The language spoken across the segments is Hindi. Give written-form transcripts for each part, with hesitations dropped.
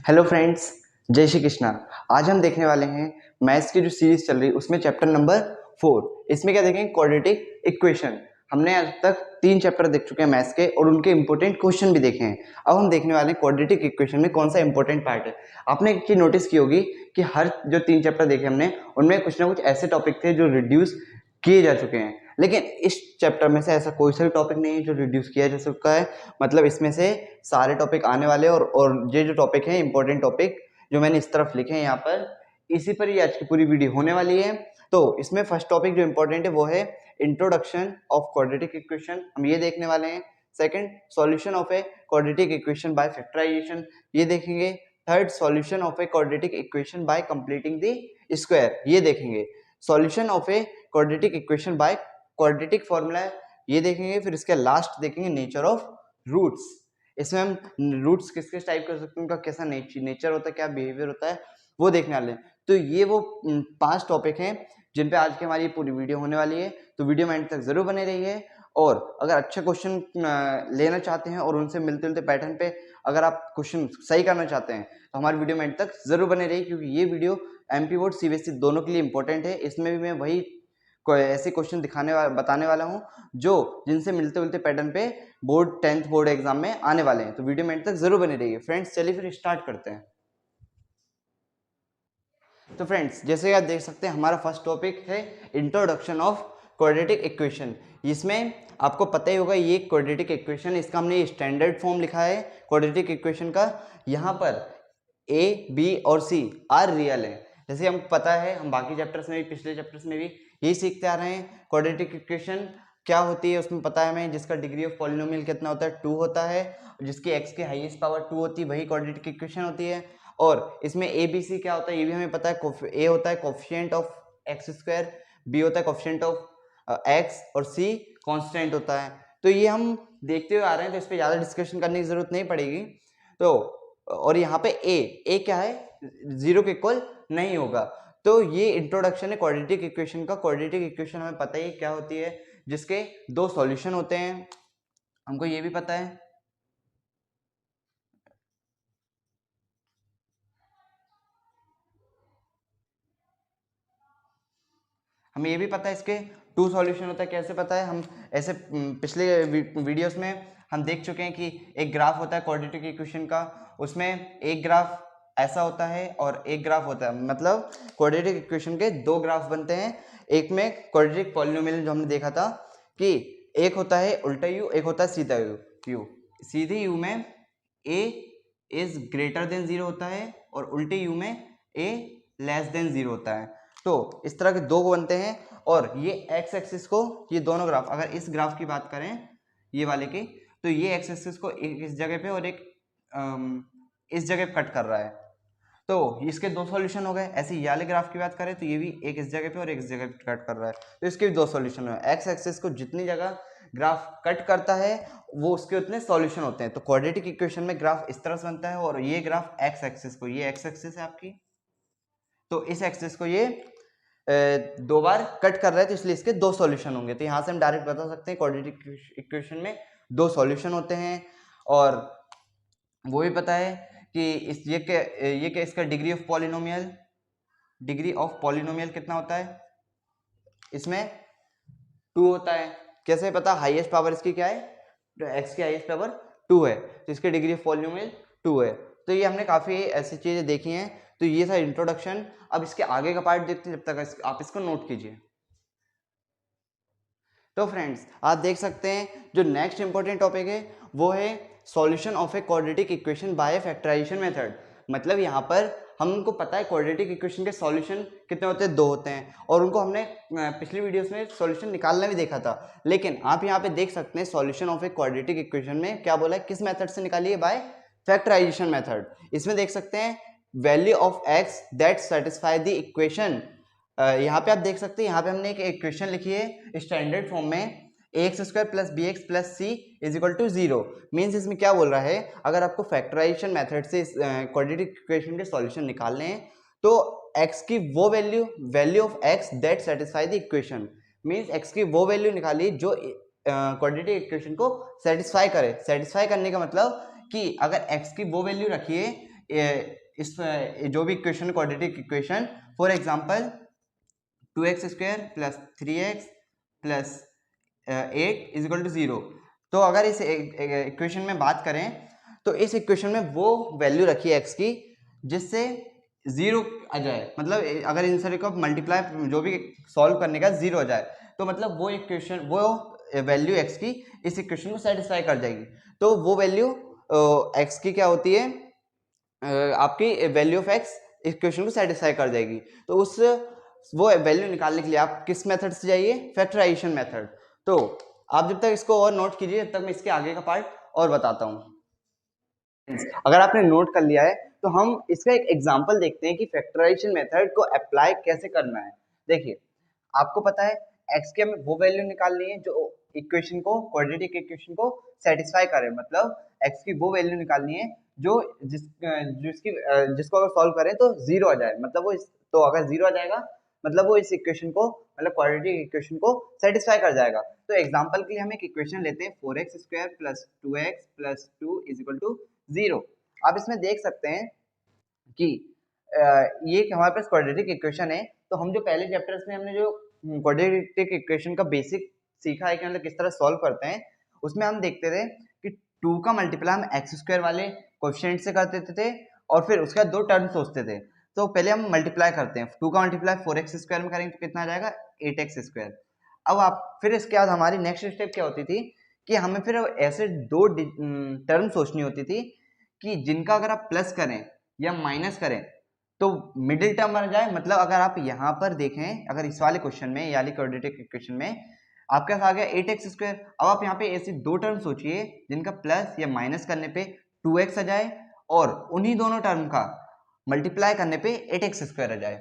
हेलो फ्रेंड्स, जय श्री कृष्णा। आज हम देखने वाले हैं मैथ्स की जो सीरीज चल रही है उसमें चैप्टर नंबर 4। इसमें क्या देखेंगे? Quadratic equation. हमने आज तक 3 चैप्टर देख चुके हैं मैथ्स के और उनके इंपॉर्टेंट क्वेश्चन भी देखे हैं। अब हम देखने वाले हैं क्वाड्रेटिक इक्वेशन में कौन सा इंपॉर्टेंट पार्ट है। आपने एक चीज नोटिस की होगी कि हर जो 3 चैप्टर देखे हमने उनमें कुछ ना कुछ ऐसे टॉपिक थे जो रिड्यूस किए जा चुके हैं, लेकिन इस चैप्टर में से ऐसा कोई सा भी टॉपिक नहीं है जो रिड्यूस किया जा चुका है। मतलब इसमें से सारे टॉपिक आने वाले और ये जो टॉपिक है इंपॉर्टेंट टॉपिक जो मैंने इस तरफ लिखे हैं यहाँ पर, इसी पर ही आज की पूरी वीडियो होने वाली है। तो इसमें फर्स्ट टॉपिक जो इंपॉर्टेंट है वो है इंट्रोडक्शन ऑफ क्वाड्रेटिक इक्वेशन, हम ये देखने वाले हैं। Second, solution of a quadratic equation by factorisation, ये देखेंगे। Third, solution of a quadratic equation by completing the square, ये देखेंगे। Solution of a quadratic equation by quadratic formula, ये देखेंगे। फिर इसके लास्ट देखेंगे नेचर ऑफ रूट्स। इसमें हम रूट्स किस किस टाइप कर सकते हैं, उनका कैसा नेचर होता है, क्या बिहेवियर होता है, वो देखने वाले हैं। तो ये वो 5 टॉपिक हैं जिन पे आज की हमारी पूरी वीडियो होने वाली है। तो वीडियो में एंड तक जरूर बने रहिए। और अगर अच्छे क्वेश्चन लेना चाहते हैं और उनसे मिलते जुलते पैटर्न पे अगर आप क्वेश्चन सही करना चाहते हैं तो हमारी वीडियो में एंड तक जरूर बने रहिए, क्योंकि ये वीडियो एमपी बोर्ड सीबीएसई दोनों के लिए इंपॉर्टेंट है। इसमें भी मैं वही ऐसे क्वेश्चन बताने वाला हूँ जो जिनसे मिलते जुलते पैटर्न पे बोर्ड 10th बोर्ड एग्जाम में आने वाले हैं। तो वीडियो में एंड तक जरूर बने रहिए फ्रेंड्स। चलिए फिर स्टार्ट करते हैं। तो फ्रेंड्स, जैसे आप देख सकते हैं हमारा फर्स्ट टॉपिक है इंट्रोडक्शन ऑफ क्वाड्रेटिक इक्वेशन। इसमें आपको पता ही होगा ये क्वाड्रेटिक इक्वेशन, इसका हमने स्टैंडर्ड फॉर्म लिखा है क्वाड्रेटिक इक्वेशन का। यहाँ पर ए, बी और सी आर रियल है। जैसे हमको पता है, हम बाकी चैप्टर्स में भी, पिछले चैप्टर्स में भी यही सीखते आ रहे हैं। क्वाड्रेटिक इक्वेशन क्या होती है उसमें पता है हमें, जिसका डिग्री ऑफ पॉलिनोमियल कितना होता है, 2 होता है। जिसकी एक्स की हाईएस्ट पावर 2 होती है वही क्वाड्रेटिक इक्वेशन होती है। और इसमें ए बी सी क्या होता है ये भी हमें पता है। ए होता है coefficient of X square, B होता है कोफिशिएंट ऑफ एक्स और सी कांस्टेंट होता है। तो ये हम देखते हुए आ रहे हैं, तो इस पर ज़्यादा डिस्कशन करने की जरूरत नहीं पड़ेगी। तो और यहाँ पे ए क्या है, 0 के इक्वल नहीं होगा। तो ये इंट्रोडक्शन है क्वाड्रेटिक इक्वेशन का। क्वाड्रेटिक इक्वेशन हमें पता ही क्या होती है, जिसके 2 सॉल्यूशन होते हैं, हमको ये भी पता है। हमें ये भी पता है इसके 2 सॉल्यूशन होता है। कैसे पता है? हम ऐसे पिछले वीडियोस में हम देख चुके हैं कि एक ग्राफ होता है क्वाड्रेटिक इक्वेशन का, उसमें एक ग्राफ ऐसा होता है और एक ग्राफ होता है। मतलब क्वाड्रेटिक इक्वेशन के 2 ग्राफ बनते हैं। एक में क्वाड्रेटिक पॉलिनोमियल जो हमने देखा था कि एक होता है उल्टा यू, एक होता है सीधा यू। सीधे यू में ए इज ग्रेटर देन 0 होता है और उल्टे यू में ए लेस देन 0 होता है। तो इस तरह के 2 बनते हैं। और ये एक्स एक्सिस को, ये दोनों ग्राफ, अगर इस ग्राफ की बात करें ये वाले की, तो ये एक्स एक्सिस को एक इस जगह पे और एक इस जगह पे कट कर रहा है। तो इसके 2 सॉल्यूशन हो गए। ऐसे ये वाले ग्राफ की बात करें तो ये भी एक इस जगह पे और एक इस जगह पे कट कर रहा है, तो इसके भी 2 सॉल्यूशन है। एक्स एक्सिस को जितनी जगह ग्राफ कट करता है वो उसके उतने सॉल्यूशन होते हैं। तो क्वाड्रेटिक इक्वेशन में ग्राफ इस तरह से बनता है। और ये ग्राफ एक्स एक्सिस को, ये एक्स एक्सिस है आपकी, तो इस एक्सिस को ये 2 बार कट कर रहा है, तो इसलिए इसके 2 सॉल्यूशन होंगे। तो यहाँ से हम डायरेक्ट बता सकते हैं क्वाड्रेटिक इक्वेशन में 2 सॉल्यूशन होते हैं। और वो भी पता है कि इस ये क्या इसका डिग्री ऑफ पॉलिनोमियल कितना होता है, इसमें 2 होता है। कैसे पता? हाईएस्ट पावर इसकी क्या है, तो एक्स की हाईएस्ट पावर 2 है, तो इसकी डिग्री ऑफ पॉलिनोमियल 2 है। तो ये हमने काफी ऐसी चीजें देखी हैं। तो ये था इंट्रोडक्शन। अब इसके आगे का पार्ट देखते हैं, जब तक आप इसको नोट कीजिए। तो फ्रेंड्स, आप देख सकते हैं जो नेक्स्ट इंपॉर्टेंट टॉपिक है वो है solution of a quadratic equation by factorisation method. मतलब यहाँ पर हमको पता है क्वाड्रेटिक इक्वेशन के सॉल्यूशन कितने होते हैं, 2 होते हैं। और उनको हमने पिछली वीडियोस में सॉल्यूशन निकालना भी देखा था। लेकिन आप यहाँ पे देख सकते हैं solution of a quadratic equation में क्या बोला है, किस मेथड से निकालिए, बाय फैक्टराइजेशन मेथड। इसमें देख सकते हैं value of x that satisfy the equation. यहाँ पे आप देख सकते हैं, यहाँ पे हमने एक इक्वेशन लिखी है स्टैंडर्ड फॉर्म में, ax square plus B X plus C is equal to 0। Means इसमें क्या बोल रहा है, अगर आपको फैक्टराइजेशन मेथड से क्वाड्रेटिक इक्वेशन के सॉल्यूशन निकालने हैं तो x की वो value of x that satisfy the equation, means x की वो वैल्यू निकालिए जो क्वाड्रेटिक इक्वेशन को सेटिस्फाई करे। सेटिस्फाई करने का मतलब कि अगर x की वो वैल्यू रखिए इस जो भी equation quadratic equation, for example 2x² plus 3x plus 8 is equal to 0। तो अगर इस इक्वेशन में बात करें तो इस इक्वेशन में वो वैल्यू रखी है x की जिससे 0 आ जाए, मतलब अगर इन सारे को मल्टीप्लाई जो भी सॉल्व करने का 0 आ जाए तो मतलब वो इक्वेशन, वो वैल्यू x की इस इक्वेशन को सेटिस्फाई कर जाएगी। तो वो वैल्यू x की क्या होती है, आपकी वैल्यू ऑफ x इक्वेशन को सेटिस्फाई कर जाएगी। तो उस वो वैल्यू निकालने के लिए आप किस मेथड से जाइए, फैक्टराइजेशन मेथड। तो आप जब तक इसको और नोट कीजिए तब तक मैं इसके आगे का पार्ट और बताता हूँ। अगर आपने नोट कर लिया है तो हम इसका एक एग्जांपल देखते हैं कि फैक्टराइजेशन मेथड को अप्लाई कैसे करना है। देखिए, आपको पता है x की हमें वो वैल्यू निकालनी है जो इक्वेशन को, क्वाड्रेटिक इक्वेशन को सेटिस्फाई करे, मतलब x की वो वैल्यू निकालनी है जो जिसको अगर सॉल्व करें तो 0 आ जाए, मतलब वो तो अगर 0 आ जाएगा मतलब वो इस इक्वेशन को, मतलब क्वाड्रेटिक इक्वेशन को सेटिस्फाई कर जाएगा। तो एग्जांपल के लिए हम एक इक्वेशन लेते हैं 4x² plus 2x plus 2 is equal to 0। आप इसमें देख सकते हैं कि ये हमारे पास क्वाड्रेटिक इक्वेशन है। तो हम जो पहले चैप्टर्स में हमने जो क्वाड्रेटिक इक्वेशन का बेसिक सीखा है कि मतलब किस तरह सॉल्व करते हैं, उसमें हम देखते थे कि 2 का मल्टीप्लाई हम x² वाले कोएफिशिएंट से कर देते थे और फिर उसके बाद दो टर्म सोचते थे। तो पहले हम मल्टीप्लाई करते हैं, 2 का मल्टीप्लाई 4x² में करेंगे तो कितना आ जाएगा 8x²। अब आप फिर इसके बाद हमारी नेक्स्ट स्टेप क्या होती थी कि हमें फिर ऐसे दो टर्म सोचनी होती थी कि जिनका अगर आप प्लस करें या माइनस करें तो मिडिल टर्म बन जाए। मतलब अगर आप यहाँ पर देखें, अगर इस वाले क्वेश्चन में यानी क्वाड्रेटिक इक्वेशन में आपके पास आ गया 8x²। अब आप यहाँ पे ऐसी दो टर्म सोचिए जिनका प्लस या माइनस करने पे 2x आ जाए और उन्हीं दोनों टर्म का मल्टीप्लाई करने पे 8x² आ जाए।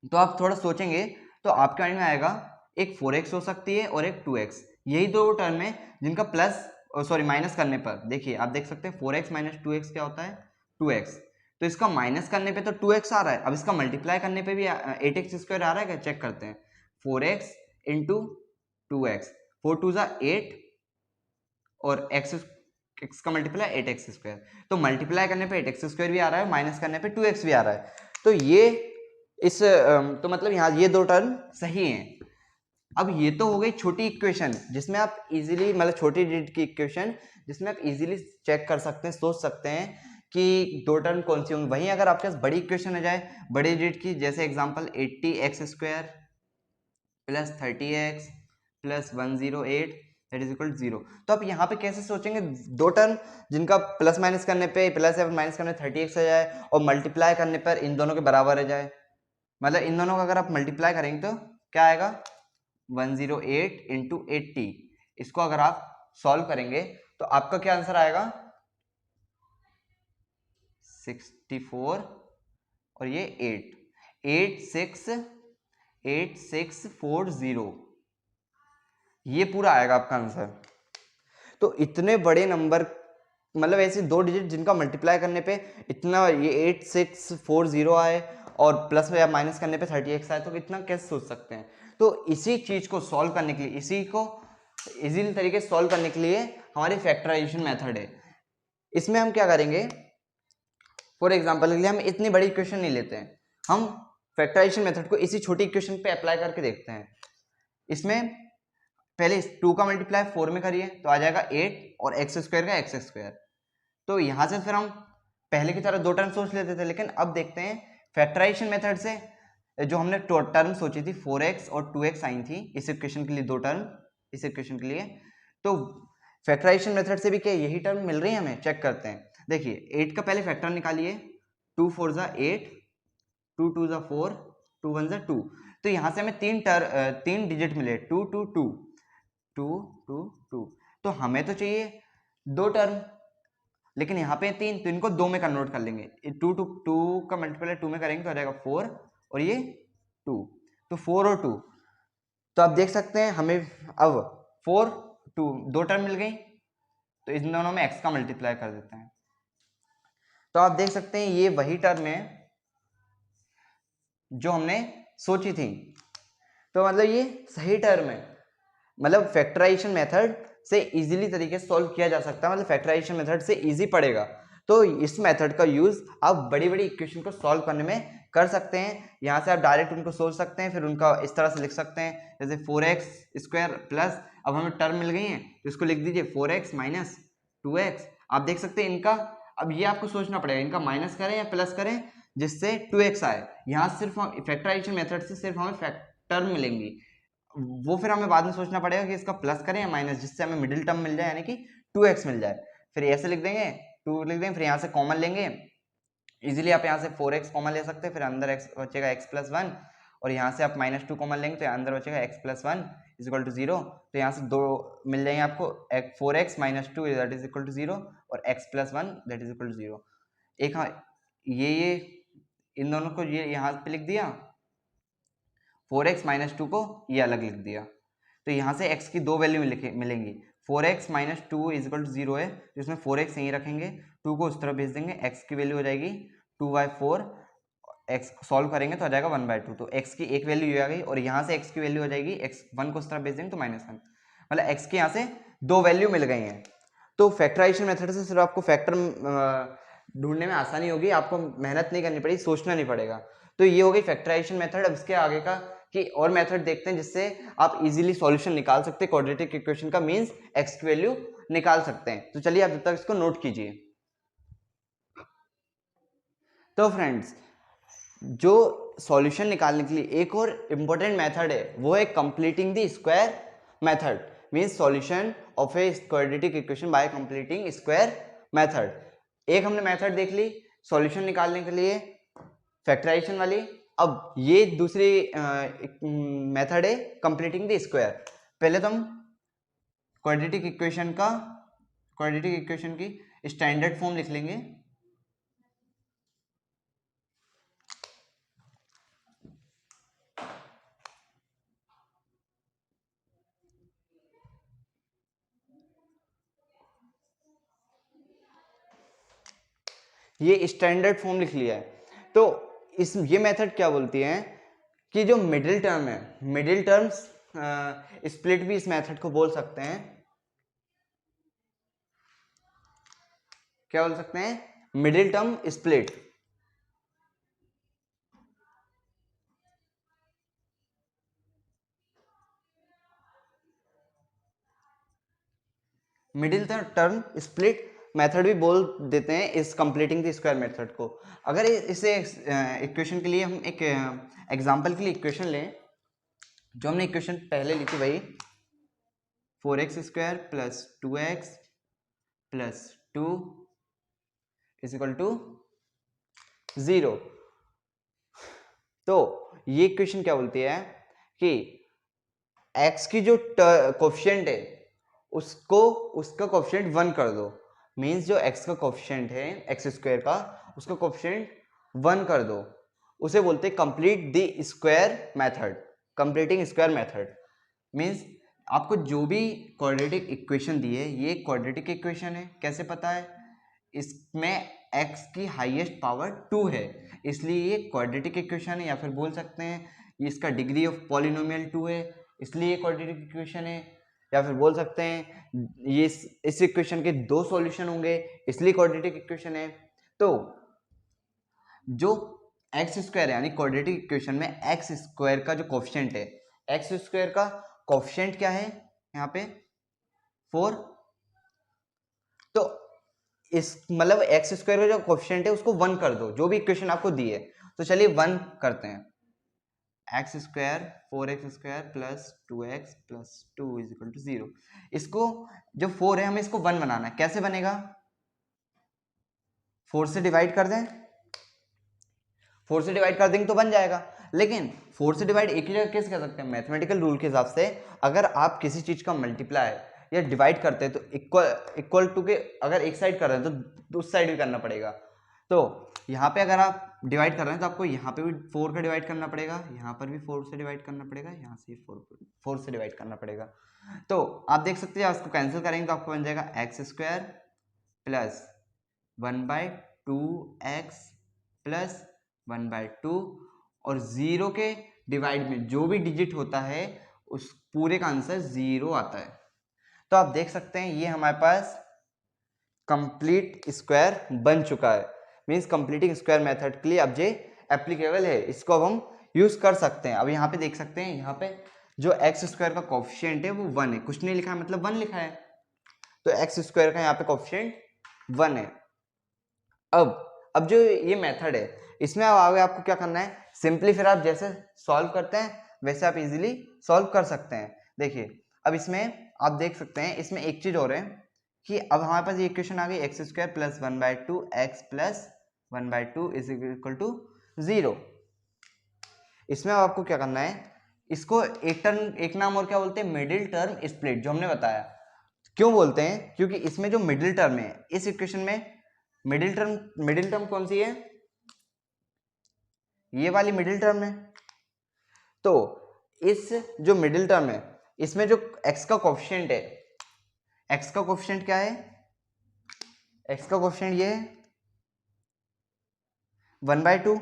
तो आप थोड़ा सोचेंगे तो आपके माइंड में आएगा एक 4x हो सकती है और एक 2x, यही दो टर्म है जिनका प्लस सॉरी माइनस करने पर, देखिए आप देख सकते हैं 4x माइनस 2x क्या होता है 2x। तो इसका माइनस करने पे तो 2x आ रहा है, अब इसका मल्टीप्लाई करने पे भी 8x² आ रहा है क्या, चेक करते हैं। 4x इंटू 2x, 4 2 जा 8 और x का मल्टीप्लाई 8x²। तो मल्टीप्लाई करने पे 8x² भी आ रहा है, माइनस करने पे 2x भी आ रहा है। तो ये इस तो मतलब यहाँ ये दो टर्म सही हैं। अब ये तो हो गई छोटी इक्वेशन जिसमें आप इजीली, मतलब छोटी डिजिट की इक्वेशन जिसमें आप इजीली चेक कर सकते हैं, सोच सकते हैं कि दो टर्म कौन सी होंगी। वहीं अगर आपके पास बड़ी इक्वेशन आ जाए बड़ी डिजिट की, जैसे example 80x² plus 30x plus 108 that is equal 0, तो आप यहाँ पे कैसे सोचेंगे, दो टर्म जिनका प्लस माइनस करने पे प्लस या माइनस करने 30x आ जाए और मल्टीप्लाई करने पर इन दोनों के बराबर आ जाए, मतलब इन दोनों का अगर आप मल्टीप्लाई करेंगे तो क्या आएगा 108 इंटू 80। इसको अगर आप सॉल्व करेंगे तो आपका क्या आंसर आएगा 64 और ये 8640, ये पूरा आएगा आपका आंसर। तो इतने बड़े नंबर, मतलब ऐसे दो डिजिट जिनका मल्टीप्लाई करने पे इतना ये 8640 आए और प्लस या माइनस करने पे 30x आए, तो इतना कैसे सोच सकते हैं। तो इसी चीज को सॉल्व करने के लिए, इसी को इजीली तरीके से सॉल्व करने के लिए हमारी फैक्टराइजेशन मेथड है। इसमें हम क्या करेंगे, फॉर एग्जांपल के लिए हम इतनी बड़ी इक्वेशन नहीं लेते हैं, हम फैक्टराइजेशन मेथड को इसी छोटी इक्वेशन पे अप्लाई करके देखते हैं। इसमें पहले 2 का मल्टीप्लाई 4 में करिए तो आ जाएगा 8 और x² का x²। तो यहां से फिर हम पहले की तरह दो टर्म सोच लेते थे, लेकिन अब देखते हैं फैक्टराइजेशन मेथड से जो हमने टर्म सोची थी 4x और 2x आई थी इस इक्वेशन के लिए, दो टर्म इस इक्वेशन के लिए, तो फैक्टराइजेशन मेथड से भी क्या यही टर्म मिल रही है हमें, चेक करते हैं। देखिए 8 का पहले फैक्टर निकालिए, 2 4 जा 8, 2 2 जा 4, 2 1 जा 2। तो यहां से हमें तीन डिजिट मिले 2 2 2 2 2 2। तो हमें तो चाहिए दो टर्म, लेकिन यहाँ पे तीन, तो इनको दो में कन्वर्ट कर लेंगे। 2 का मल्टीप्लाई 2 में करेंगे तो आ जाएगा 4 और ये 2, तो 4 और 2। तो आप देख सकते हैं हमें अब 4 2 दो टर्म मिल गई, तो इन दोनों में x का मल्टीप्लाई कर देते हैं। तो आप देख सकते हैं ये वही टर्म है जो हमने सोची थी, तो मतलब ये सही टर्म है। मतलब फैक्टराइजेशन मेथड से इजीली तरीके से सॉल्व किया जा सकता है, मतलब फैक्टराइजेशन मेथड से इजी पड़ेगा। तो इस मेथड का यूज आप बड़ी बड़ी इक्वेशन को सॉल्व करने में कर सकते हैं। यहाँ से आप डायरेक्ट उनको सोच सकते हैं, फिर उनका इस तरह से लिख सकते हैं, जैसे 4x² प्लस, अब हमें टर्म मिल गई है तो इसको लिख दीजिए 4x माइनस 2x। आप देख सकते हैं इनका, अब ये आपको सोचना पड़ेगा इनका माइनस करें या प्लस करें जिससे 2x आए। यहाँ सिर्फ फैक्टराइजेशन मेथड से सिर्फ हमें टर्म मिलेंगी, वो फिर हमें बाद में सोचना पड़ेगा कि इसका प्लस करें या माइनस, जिससे हमें मिडिल टर्म मिल जाए यानी कि 2x मिल जाए। फिर ऐसे लिख देंगे 2 लिख देंगे, फिर यहाँ से कॉमन लेंगे, इजीली आप यहाँ से 4x कॉमन ले सकते हैं, फिर अंदर x बचेगा x+1, और यहाँ से आप -2 कॉमन लेंगे तो अंदर बचेगा x+1 = 0। तो यहाँ से 2 मिल जाएंगे आपको, 4x - 2 = 0 और x+1 = 0। एक हाँ ये इन दोनों को ये यहाँ पे लिख दिया, 4x - 2 को ये अलग लिख दिया, तो यहाँ से x की 2 वैल्यू मिलेंगी। 4x - 2 = 0 है, जिसमें 4x यहीं रखेंगे, 2 को उस तरफ भेज देंगे, x की वैल्यू हो जाएगी 2/4, x सॉल्व करेंगे तो आ जाएगा 1/2। तो x की एक वैल्यू ये आ गई, और यहाँ से x की वैल्यू हो जाएगी, x1 को उस तरफ भेज देंगे तो -1, मतलब x के यहाँ से 2 वैल्यू मिल गई हैं। तो फैक्टराइजेशन मेथड से सिर्फ आपको फैक्टर ढूंढने में आसानी होगी, आपको मेहनत नहीं करनी पड़ेगी, सोचना नहीं पड़ेगा। तो ये हो गई फैक्टराइजेशन मेथड। अब इसके आगे का कि और मेथड देखते हैं जिससे आप इजीली सॉल्यूशन निकाल सकते हैं क्वाड्रेटिक इक्वेशन का, मींस x की वैल्यू निकाल सकते हैं। तो चलिए आप जब तक इसको नोट कीजिए। तो फ्रेंड्स, जो सॉल्यूशन निकालने के लिए एक और इम्पोर्टेंट मेथड है वो है completing the square method, means solution of a quadratic equation by completing square method. एक हमने मेथड देख ली सॉल्यूशन निकालने के लिए फैक्टराइजेशन वाली, अब ये दूसरी मेथड है कंप्लीटिंग द स्क्वायर। पहले तो हम क्वाड्रेटिक इक्वेशन की स्टैंडर्ड फॉर्म लिख लेंगे। ये स्टैंडर्ड फॉर्म लिख लिया है। तो ये मेथड क्या बोलती है कि जो मिडिल टर्म है, मिडिल टर्म्स स्प्लिट भी इस मेथड को बोल सकते हैं। क्या बोल सकते हैं? Middle term split. Middle term split method भी बोल देते हैं इस कंप्लीटिंग द स्क्वायर मेथड को। अगर इसे इक्वेशन के लिए हम एक एग्जांपल के लिए इक्वेशन लें, जो हमने इक्वेशन पहले ली थी वही 4x² + 2x + 2 = 0। तो ये इक्वेशन क्या बोलती है कि x की जो कोफिशिएंट है उसका कोफिशिएंट 1 कर दो, मींस जो x का कोफिशिएंट है x² का, उसका कोफिशिएंट 1 कर दो, उसे बोलते हैं complete the square method. Completing square method means आपको जो भी क्वाड्रेटिक इक्वेशन दी है, ये क्वाड्रेटिक इक्वेशन है, कैसे पता है? इसमें x की हाईएस्ट पावर 2 है, इसलिए ये क्वाड्रेटिक इक्वेशन है, या फिर बोल सकते हैं इसका डिग्री ऑफ पॉलिनोमियल 2 है, इसलिए ये क्वाड्रेटिक इक्वेशन है, या फिर बोल सकते हैं ये इस इक्वेशन के 2 सॉल्यूशन होंगे इसलिए क्वाड्रेटिक इक्वेशन है। तो जो x² है यानी क्वाड्रेटिक इक्वेशन में x² का जो कोफिशिएंट है, x² का कोफिशिएंट क्या है यहाँ पे 4, तो इस मतलब x² का जो कोफिशिएंट है उसको 1 कर दो, जो भी इक्वेशन आपको दी है। तो चलिए 1 करते हैं, x² 4x² + 2x + 2 = 0। इसको जो 4 है हमें इसको 1 बनाना है, कैसे बनेगा? 4 से डिवाइड कर दें, 4 से डिवाइड कर देंगे तो बन जाएगा। लेकिन 4 से डिवाइड एक ही जगह कैसे कर सकते हैं? मैथमेटिकल रूल के हिसाब से अगर आप किसी चीज का मल्टीप्लाई या डिवाइड करते हैं तो इक्वल टू के अगर एक साइड कर रहे हैं तो उस साइड भी करना पड़ेगा। तो यहाँ पे अगर आप डिवाइड कर रहे हैं तो आपको यहाँ पे भी 4 का डिवाइड करना पड़ेगा, यहाँ पर भी 4 से डिवाइड करना पड़ेगा, यहाँ से 4 से डिवाइड करना पड़ेगा। तो आप देख सकते हैं इसको कैंसिल करेंगे तो आपको बन जाएगा x² + 1/2x + 1/2, और 0 के डिवाइड में जो भी डिजिट होता है उस पूरे का आंसर 0 आता है। तो आप देख सकते हैं ये हमारे पास कंप्लीट स्क्वायर बन चुका है, मीन्स कंप्लीटिंग स्क्वायर मेथड के लिए अब ये एप्लीकेबल है, इसको अब हम यूज कर सकते हैं। अब यहाँ पे देख सकते हैं, यहाँ पे जो एक्स स्क्वायर का कोफिशिएंट है वो 1 है, कुछ नहीं लिखा है मतलब 1 लिखा है, तो एक्स स्क्वायर का यहाँ पे कोफिशिएंट 1 है। अब जो ये मेथड है इसमें अब आगे आपको क्या करना है, सिंपली फिर आप जैसे सॉल्व करते हैं वैसे आप इजीली सॉल्व कर सकते हैं। देखिए अब इसमें आप देख सकते हैं, इसमें एक चीज और है कि अब हमारे पास ये इक्वेशन आ गई X square plus 1/2 X plus 1/2 is equal to 0। इसमें अब आपको क्या करना है, इसको एक नाम और क्या बोलते हैं, मिडिल टर्म स्प्लिट, जो हमने बताया। क्यों बोलते हैं, क्योंकि इसमें जो मिडिल टर्म है इस इक्वेशन में, मिडिल टर्म कौन सी है, ये वाली मिडिल टर्म है। तो इस जो मिडिल टर्म है इसमें जो x का कोफिशिएंट है, x का कोफिशिएंट क्या है, x का कोफिशिएंट ये है 1/2।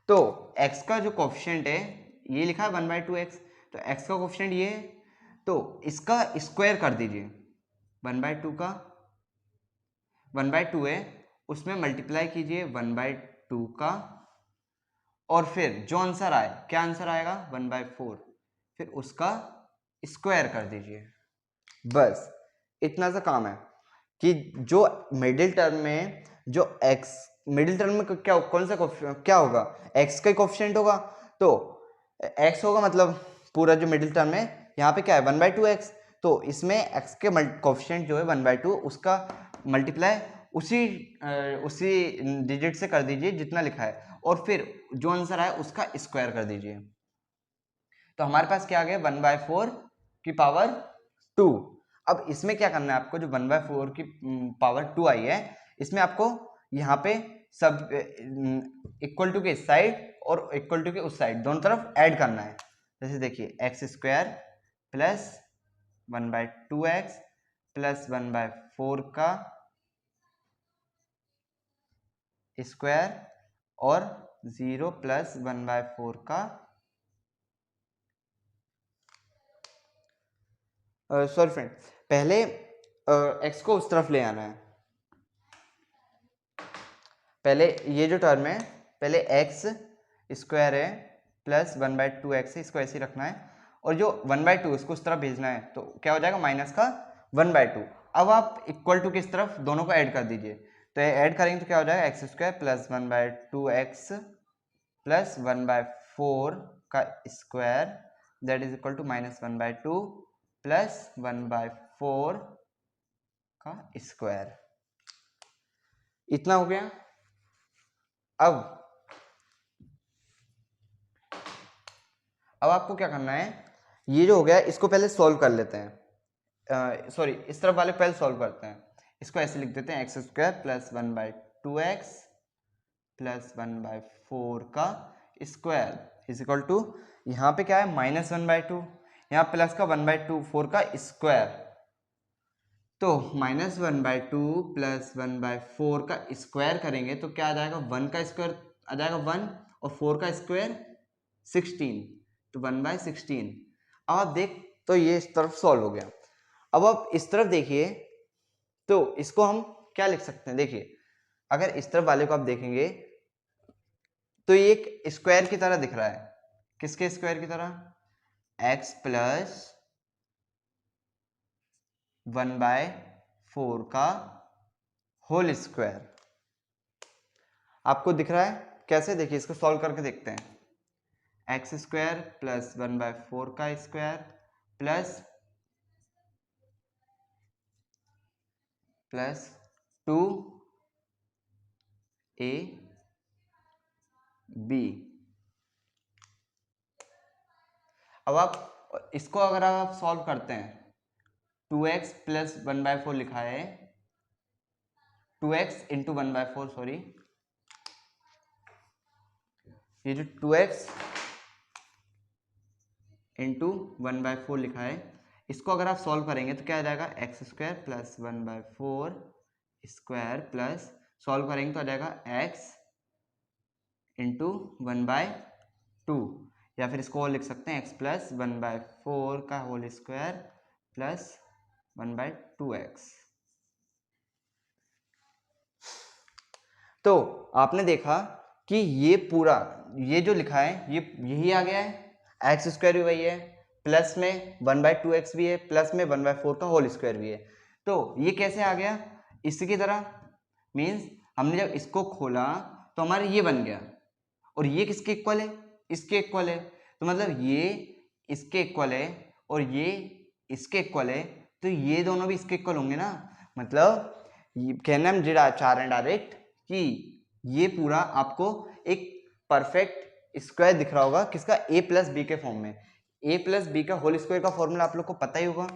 तो x का जो कोफिशिएंट है ये लिखा है 1/2x, तो x का कोफिशिएंट ये है, तो इसका स्क्वायर कर दीजिए, 1/2 का 1/2 है उसमें मल्टीप्लाई कीजिए 1/2 का, और फिर जो आंसर आए, क्या आंसर आएगा 1/4, फिर उसका स्क्वायर कर दीजिए। बस इतना सा काम है कि जो मिडिल टर्म में जो x, मिडिल टर्म में क्या कौन सा क्या होगा, x का कोफिशिएंट होगा, तो x होगा मतलब पूरा जो मिडिल टर्म है यहाँ पे क्या है 1/2x, तो इसमें x के कोफिशिएंट जो है 1/2 उसका मल्टीप्लाई उसी डिजिट से कर दीजिए जितना लिखा है, और फिर जो आंसर आए उसका स्क्वायर कर दीजिए। तो हमारे पास क्या आ गया 1/4 की पावर 2। अब इसमें क्या करना है आपको, जो 1/4 की पावर 2 आई है इसमें आपको यहाँ पे सब इक्वल टू के इस साइड और इक्वल टू के उस साइड दोनों तरफ ऐड करना है। जैसे देखिए x square plus 1/2x plus 1/4 का स्क्वायर और 0 प्लस 1/4 का सॉरी फ्रेंड, पहले x को उस तरफ ले आना है, पहले ये जो टर्म है पहले एक्स स्क्वायर है प्लस 1/2x है, इसको ऐसे ही रखना है, और जो 1/2 इसको उस तरफ भेजना है, तो क्या हो जाएगा माइनस का 1/2। अब आप इक्वल टू किस तरफ दोनों को ऐड कर दीजिए, तो ऐड करेंगे तो क्या हो जाएगा x square plus 1/2x plus 1/4 का square that is equal to minus 1/2 plus 1/4 का स्क्वायर। इतना हो गया। अब आपको क्या करना है, ये जो हो गया इसको पहले सॉल्व कर लेते हैं, सॉरी इस तरफ वाले पहले सॉल्व करते हैं, इसको ऐसे लिख देते हैं x square plus 1/2x plus 1/4 का स्क्वायर इज इक्वल टू, यहाँ पे क्या है माइनस 1/2, यहाँ प्लस का 1/4 का स्क्वायर, तो माइनस 1/2 प्लस 1/4 का स्क्वायर करेंगे तो क्या आ जाएगा, 1 का स्क्वायर आ जाएगा 1 और 4 का स्क्वायर 16, तो 1/16। अब आप देख, तो ये इस तरफ सॉल्व हो गया। अब आप इस तरफ देखिए, तो इसको हम क्या लिख सकते हैं, देखिए अगर इस तरफ वाले को आप देखेंगे तो ये एक स्क्वायर की तरह दिख रहा है, किसके स्क्वायर की तरह, x प्लस 1/4 का होल स्क्वायर आपको दिख रहा है। कैसे, देखिए इसको सॉल्व करके देखते हैं, एक्स स्क्वायर प्लस 1/4 का स्क्वायर प्लस 2ab। अब आप इसको अगर आप सॉल्व करते हैं, 2x प्लस 1/4 लिखा है, 2x इंटू 1/4, सॉरी ये जो 2x इंटू 1/4 लिखा है, इसको अगर आप सॉल्व करेंगे तो क्या आ जाएगा x square plus 1/4 square plus, solve करेंगे तो आ जाएगा x इंटू 1/2, या फिर इसको और लिख सकते हैं x प्लस 1/4 का होल स्क्वायर प्लस 1/2x। तो आपने देखा कि ये पूरा ये जो लिखा है ये यही आ गया है, एक्स स्क्वायर भी वही है, प्लस में 1/2x भी है, प्लस में 1/4 का होल स्क्वायर भी है। तो ये कैसे आ गया इसकी तरह, मीन्स हमने जब इसको खोला तो हमारे ये बन गया, और ये किसके इक्वल है, इसके इक्वल है। तो मतलब ये इसके इक्वल है और ये इसके इक्वल है, तो ये दोनों भी इसके इक्वल होंगे ना। मतलब कहना हम चाह रहे हैं डायरेक्ट कि ये पूरा आपको एक परफेक्ट स्क्वायर दिख रहा होगा, किसका, a प्लस बी के फॉर्म में। a प्लस बी का होल स्क्वायर का फॉर्मूला आप लोग को पता ही होगा,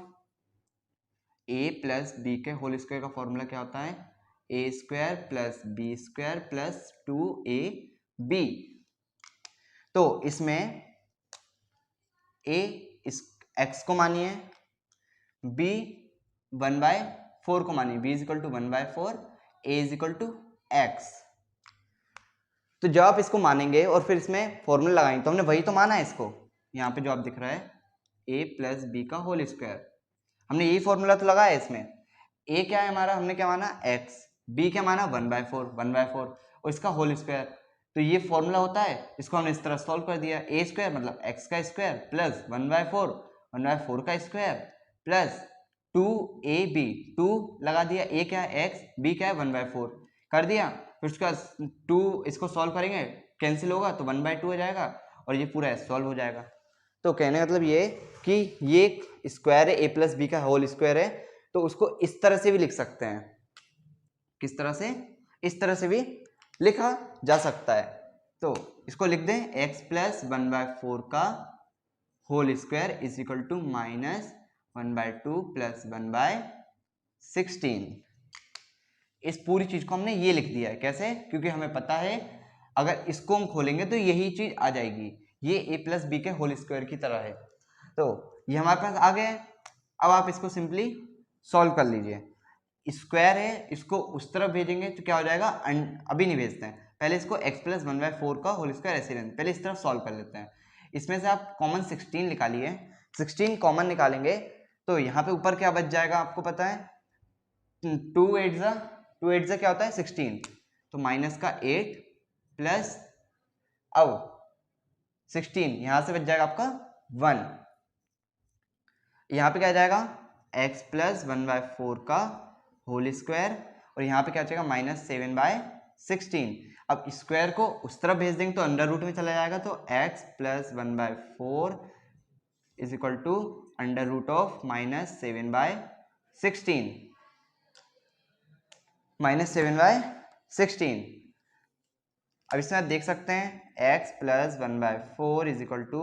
a प्लस बी के होल स्क्वायर का फॉर्मूला क्या होता है, a square plus B square plus 2ab। तो इसमें a इस x को मानिए, b 1/4 को मानिए, b is equal to 1/4, a is equal to x। तो जब आप इसको मानेंगे और फिर इसमें फॉर्मूला लगाएंगे तो हमने वही तो माना है इसको, यहाँ पे जो आप दिख रहा है a प्लस बी का होल स्क्वायर, हमने यही फॉर्मूला तो लगाया है इसमें। a क्या है हमारा, हमने क्या माना x, b क्या माना 1/4 और इसका होल स्क्वायर। तो ये फॉर्मूला होता है, इसको हमने इस तरह सॉल्व कर दिया, a स्क्वायर मतलब x का स्क्वायर प्लस 1/4 का स्क्वायर प्लस 2ab, 2 लगा दिया, a क्या है x, b क्या है 1/4 कर दिया, फिर उसका 2 इसको सॉल्व करेंगे, कैंसिल होगा तो 1/2 हो जाएगा और ये पूरा सॉल्व हो जाएगा। तो कहने का मतलब ये कि ये एक स्क्वायर है, a प्लस बी का होल स्क्वायर है, तो उसको इस तरह से भी लिख सकते हैं। किस तरह से, इस तरह से भी लिखा जा सकता है। तो इसको लिख दें, x प्लस 1/4 का whole square is equal to minus 1/2 plus 1/16। इस पूरी चीज को हमने ये लिख दिया है, कैसे, क्योंकि हमें पता है अगर इसको हम खोलेंगे तो यही चीज आ जाएगी, ये a प्लस बी के होल स्क्वायर की तरह है। तो ये हमारे पास आ गया है। अब आप इसको सिंपली सॉल्व कर लीजिए, स्क्वायर है, इसको उस तरफ भेजेंगे तो क्या हो जाएगा, अभी नहीं भेजते हैं, पहले इसको x प्लस 1/4 का होल स्क्वायर ऐसे रहने, पहले इस तरफ सॉल्व कर लेते हैं। इसमें से आप कॉमन 16 निकालिए, 16 कॉमन निकालेंगे तो यहाँ पे ऊपर क्या बच जाएगा आपको पता है, 2 8 क्या होता है 16, तो माइनस का 8 प्लस, अब 16 यहां से बच जाएगा आपका 1, यहाँ पे क्या आ जाएगा x प्लस 1/4 का होल स्क्वायर और यहाँ पे क्या आ जाएगा माइनस 7/16। अब स्क्वायर को उस तरफ भेज देंगे तो अंडर रूट में चला जाएगा, तो x plus 1/4 is equal to under root of minus 7/16, minus 7/16। अब इसमें आप देख सकते हैं x plus 1/4 is equal to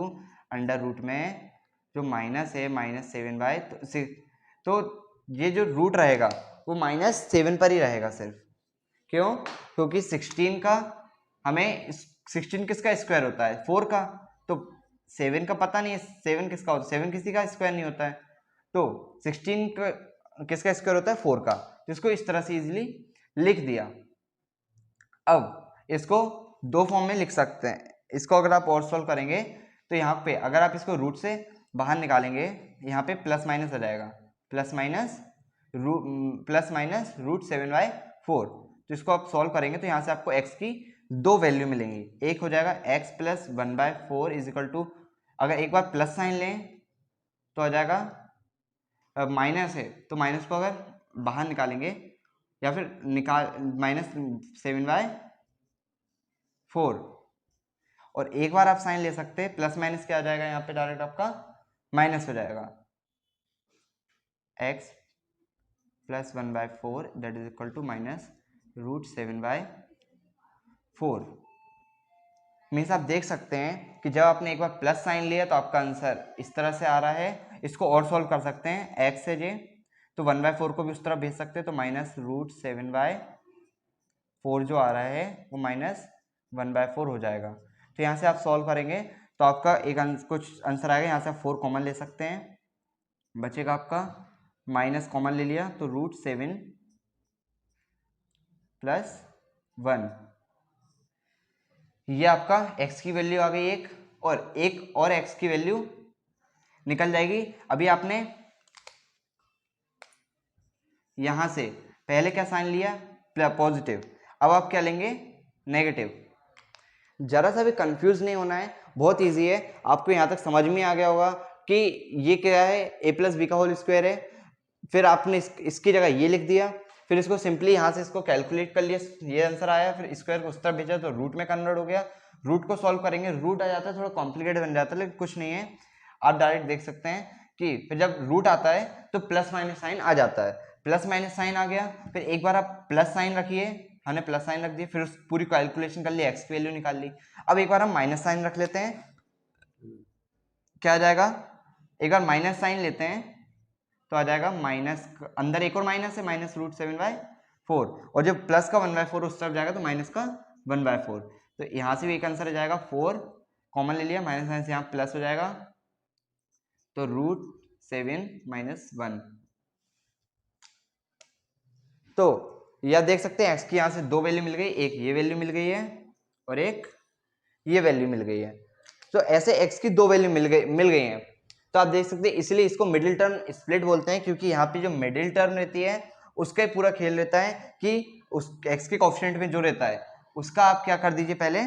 under root में जो माइनस है माइनस 7/6, तो ये जो रूट रहेगा वो -7 पर ही रहेगा सिर्फ। क्यों, क्योंकि 16 का हमें 16 किसका स्क्वायर होता है 4 का, तो 7 का पता नहीं है 7 किसका होता है, 7 किसी का स्क्वायर नहीं होता है, तो 16 का किसका स्क्वायर होता है 4 का, जिसको इस तरह से इजीली लिख दिया। अब इसको दो फॉर्म में लिख सकते हैं, इसको अगर आप और सॉल्व करेंगे तो यहाँ पे अगर आप इसको रूट से बाहर निकालेंगे, यहाँ पे प्लस माइनस आ जाएगा, प्लस माइनस रूट 7/4, तो इसको आप सॉल्व करेंगे तो यहाँ से आपको x की दो वैल्यू मिलेंगी, एक हो जाएगा x plus 1/4 is equal to, अगर एक बार प्लस साइन लें तो आ जाएगा, माइनस है तो माइनस को अगर बाहर निकालेंगे या फिर माइनस 7/4, और एक बार आप साइन ले सकते हैं, प्लस माइनस क्या आ जाएगा यहाँ पे डायरेक्ट आपका माइनस हो जाएगा, x plus 1/4 that is equal to minus root 7/4। Means आप देख सकते हैं कि जब आपने एक बार प्लस साइन लिया तो आपका आंसर इस तरह से आ रहा है। इसको और सॉल्व कर सकते हैं, x से j तो 1/4 को भी उस तरफ भेज सकते हैं, तो माइनस रूट 7/4 जो आ रहा है वो माइनस 1/4 हो जाएगा। तो यहाँ से आप सॉल्व करेंगे तो आपका एक कुछ आंसर आएगा, यहाँ से आप 4 कॉमन ले सकते हैं, बचेगा आपका माइनस कॉमन ले लिया तो रूट 7 प्लस 1, ये आपका x की वैल्यू आ गई एक और x की वैल्यू निकल जाएगी। अभी आपने यहां से पहले क्या साइन लिया पॉजिटिव, अब आप क्या लेंगे, नेगेटिव। जरा सा भी कंफ्यूज नहीं होना है, बहुत इजी है। आपको यहाँ तक समझ में आ गया होगा कि ये क्या है, ए प्लस बी का होल स्क्वायर है। फिर आपने इसकी जगह ये लिख दिया, फिर इसको सिंपली यहाँ से इसको कैलकुलेट कर लिया, ये आंसर आया। फिर स्क्वायर को उस तरफ भेजा तो रूट में कन्वर्ट हो गया। रूट को सॉल्व करेंगे, रूट आ जाता है, थोड़ा कॉम्प्लिकेटेड बन जाता है, लेकिन कुछ नहीं है, आप डायरेक्ट देख सकते हैं कि फिर जब रूट आता है तो प्लस माइनस साइन आ जाता है। प्लस माइनस साइन आ गया, फिर एक बार आप प्लस साइन रखिए, हमने प्लस साइन रख दिया, फिर उस पूरी कैलकुलेशन कर ली, एक्स की वैल्यू निकाल ली। अब एक बार हम माइनस साइन रख लेते हैं, क्या आ जाएगा, एक बार माइनस साइन लेते हैं तो आ जाएगा माइनस, अंदर एक और माइनस है, माइनस रूट 7/4, और जब प्लस का 1/4 उस तरफ जाएगा तो माइनस का 1/4। तो यहाँ से भी एक आंसर आ जाएगा 4, कॉमन ले लिया, माइनस साइन से यहाँ प्लस हो जाएगा, तो रूट 7 - 1। तो यह देख सकते हैं एक्स की यहाँ से दो वैल्यू मिल गई, एक ये वैल्यू मिल गई है और एक ये वैल्यू मिल गई है। तो ऐसे एक्स की दो वैल्यू मिल गई हैं। तो आप देख सकते हैं, इसलिए इसको मिडिल टर्म स्प्लिट बोलते हैं, क्योंकि यहाँ पे जो मिडिल टर्म रहती है उसका ही पूरा खेल रहता है कि उस एक्स के कोएफिशिएंट में जो रहता है उसका आप क्या कर दीजिए, पहले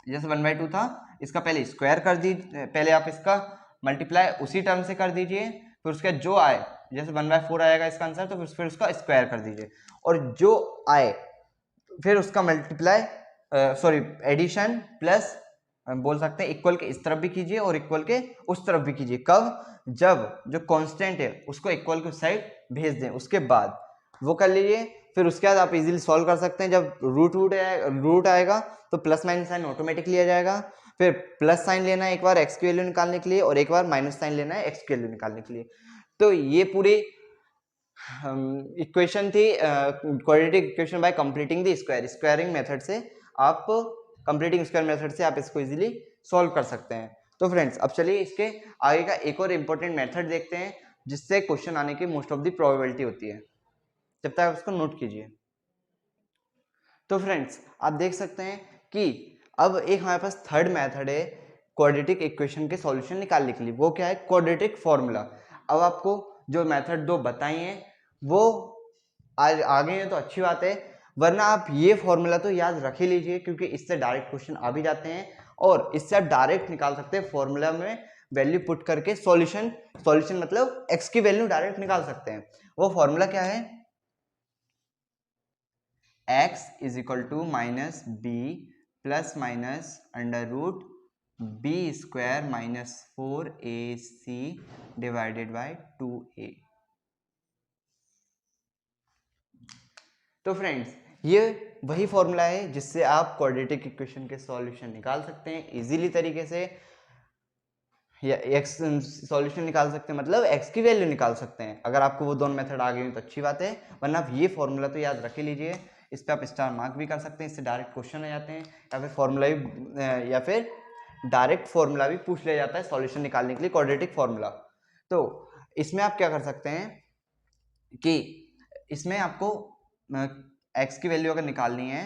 जैसे 1/2 था, इसका पहले स्क्वायर कर दीजिए, पहले आप इसका मल्टीप्लाई उसी टर्म से कर दीजिए, फिर उसका जो आए, जैसे 1/4 आएगा इसका आंसर, तो फिर उसका स्क्वायर कर दीजिए, और जो आए फिर उसका मल्टीप्लाई सॉरी एडिशन प्लस बोल सकते हैं इक्वल के इस तरफ भी कीजिए और इक्वल के उस तरफ भी कीजिए। कब, जब जो कांस्टेंट है उसको इक्वल के साइड भेज दें, उसके बाद वो कर लीजिए। फिर उसके बाद आप इजीली सॉल्व कर सकते हैं। जब रूट आएगा तो प्लस माइनस साइन ऑटोमेटिक लिया जाएगा। फिर प्लस साइन लेना है एक बार एक्स की वैल्यू निकालने के लिए, और एक बार माइनस साइन लेना है एक्स की वैल्यू निकालने के लिए। तो ये पूरी इक्वेशन थी quadratic equation by completing the squaring method से। आप कंप्लीटिंग स्क्वायर मेथड से आप इसको इजीली सॉल्व कर सकते हैं। तो फ्रेंड्स, अब चलिए इसके आगे का एक और इम्पोर्टेंट मेथड देखते हैं जिससे क्वेश्चन आने की मोस्ट ऑफ द प्रोबेबिलिटी होती है। जब तक आप इसको नोट कीजिए। तो फ्रेंड्स, आप देख सकते हैं कि अब एक हमारे पास थर्ड मेथड है क्वाड्रेटिक इक्वेशन के सॉल्यूशन निकालने के लिए। वो क्या है, क्वाड्रेटिक फॉर्मूला। अब आपको जो मेथड दो बताई हैं वो आज आ गए हैं तो अच्छी बात है, वरना आप ये फॉर्मूला तो याद रख ही लीजिए, क्योंकि इससे डायरेक्ट क्वेश्चन आ भी जाते हैं और इससे आप डायरेक्ट निकाल सकते हैं। फॉर्मूला में वैल्यू पुट करके सॉल्यूशन मतलब एक्स की वैल्यू डायरेक्ट निकाल सकते हैं। वो फॉर्मूला क्या है, x is equal to minus B plus minus under root B square minus 4ac divided by 2a। तो फ्रेंड्स, ये वही फॉर्मूला है जिससे आप क्वाड्रेटिक इक्वेशन के सॉल्यूशन निकाल सकते हैं इजीली तरीके से, या एक्स सॉल्यूशन निकाल सकते हैं, मतलब एक्स की वैल्यू निकाल सकते हैं। अगर आपको वो दोनों मेथड आ गए तो अच्छी बात है, वरना आप ये फॉर्मूला तो याद रख ही लीजिए। इस पर आप स्टार मार्क भी कर सकते हैं, इससे डायरेक्ट क्वेश्चन आ जाते हैं, या फिर फॉर्मूला भी या फिर डायरेक्ट फॉर्मूला भी पूछ लिया जाता है सॉल्यूशन निकालने के लिए, क्वाड्रेटिक फॉर्मूला। तो इसमें आप क्या कर सकते हैं कि इसमें आपको एक्स की वैल्यू अगर निकालनी है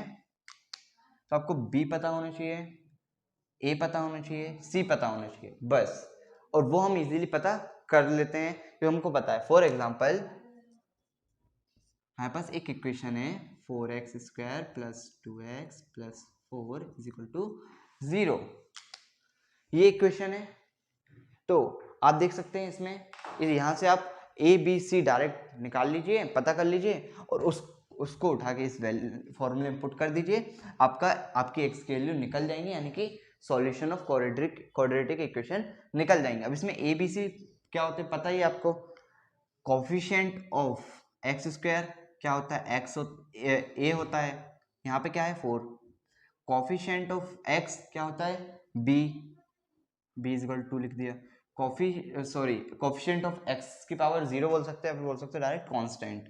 तो आपको बी पता होना चाहिए, ए पता होना चाहिए, सी पता होना चाहिए, बस। और वो हम इजीली पता कर लेते हैं जो हमको पता है। फॉर एग्जांपल, हमारे पास एक इक्वेशन है 4x² plus 2x plus 4 is equal to 0। ये इक्वेशन है। तो आप देख सकते हैं इसमें, यहाँ से आप ए बी सी डायरेक्ट निकाल लीजिए, पता कर लीजिए, और उसको उठा के इस फॉर्मूले में पुट कर दीजिए। आपकी एक्स की वैल्यू निकल जाएंगी, यानी कि सॉल्यूशन ऑफ क्वाड्रेटिक इक्वेशन निकल जाएंगे। अब इसमें ए बी सी क्या होते हैं पता ही आपको। कोफिशिएंट ऑफ एक्स स्क्वायर क्या होता है, ए होता है, यहाँ पे क्या है 4। कोफिशिएंट ऑफ एक्स क्या होता है, बी इज इक्वल टू लिख दिया। कोफिशिएंट ऑफ एक्स की पावर 0 बोल सकते हैं, या फिर बोल सकते हैं डायरेक्ट कांस्टेंट।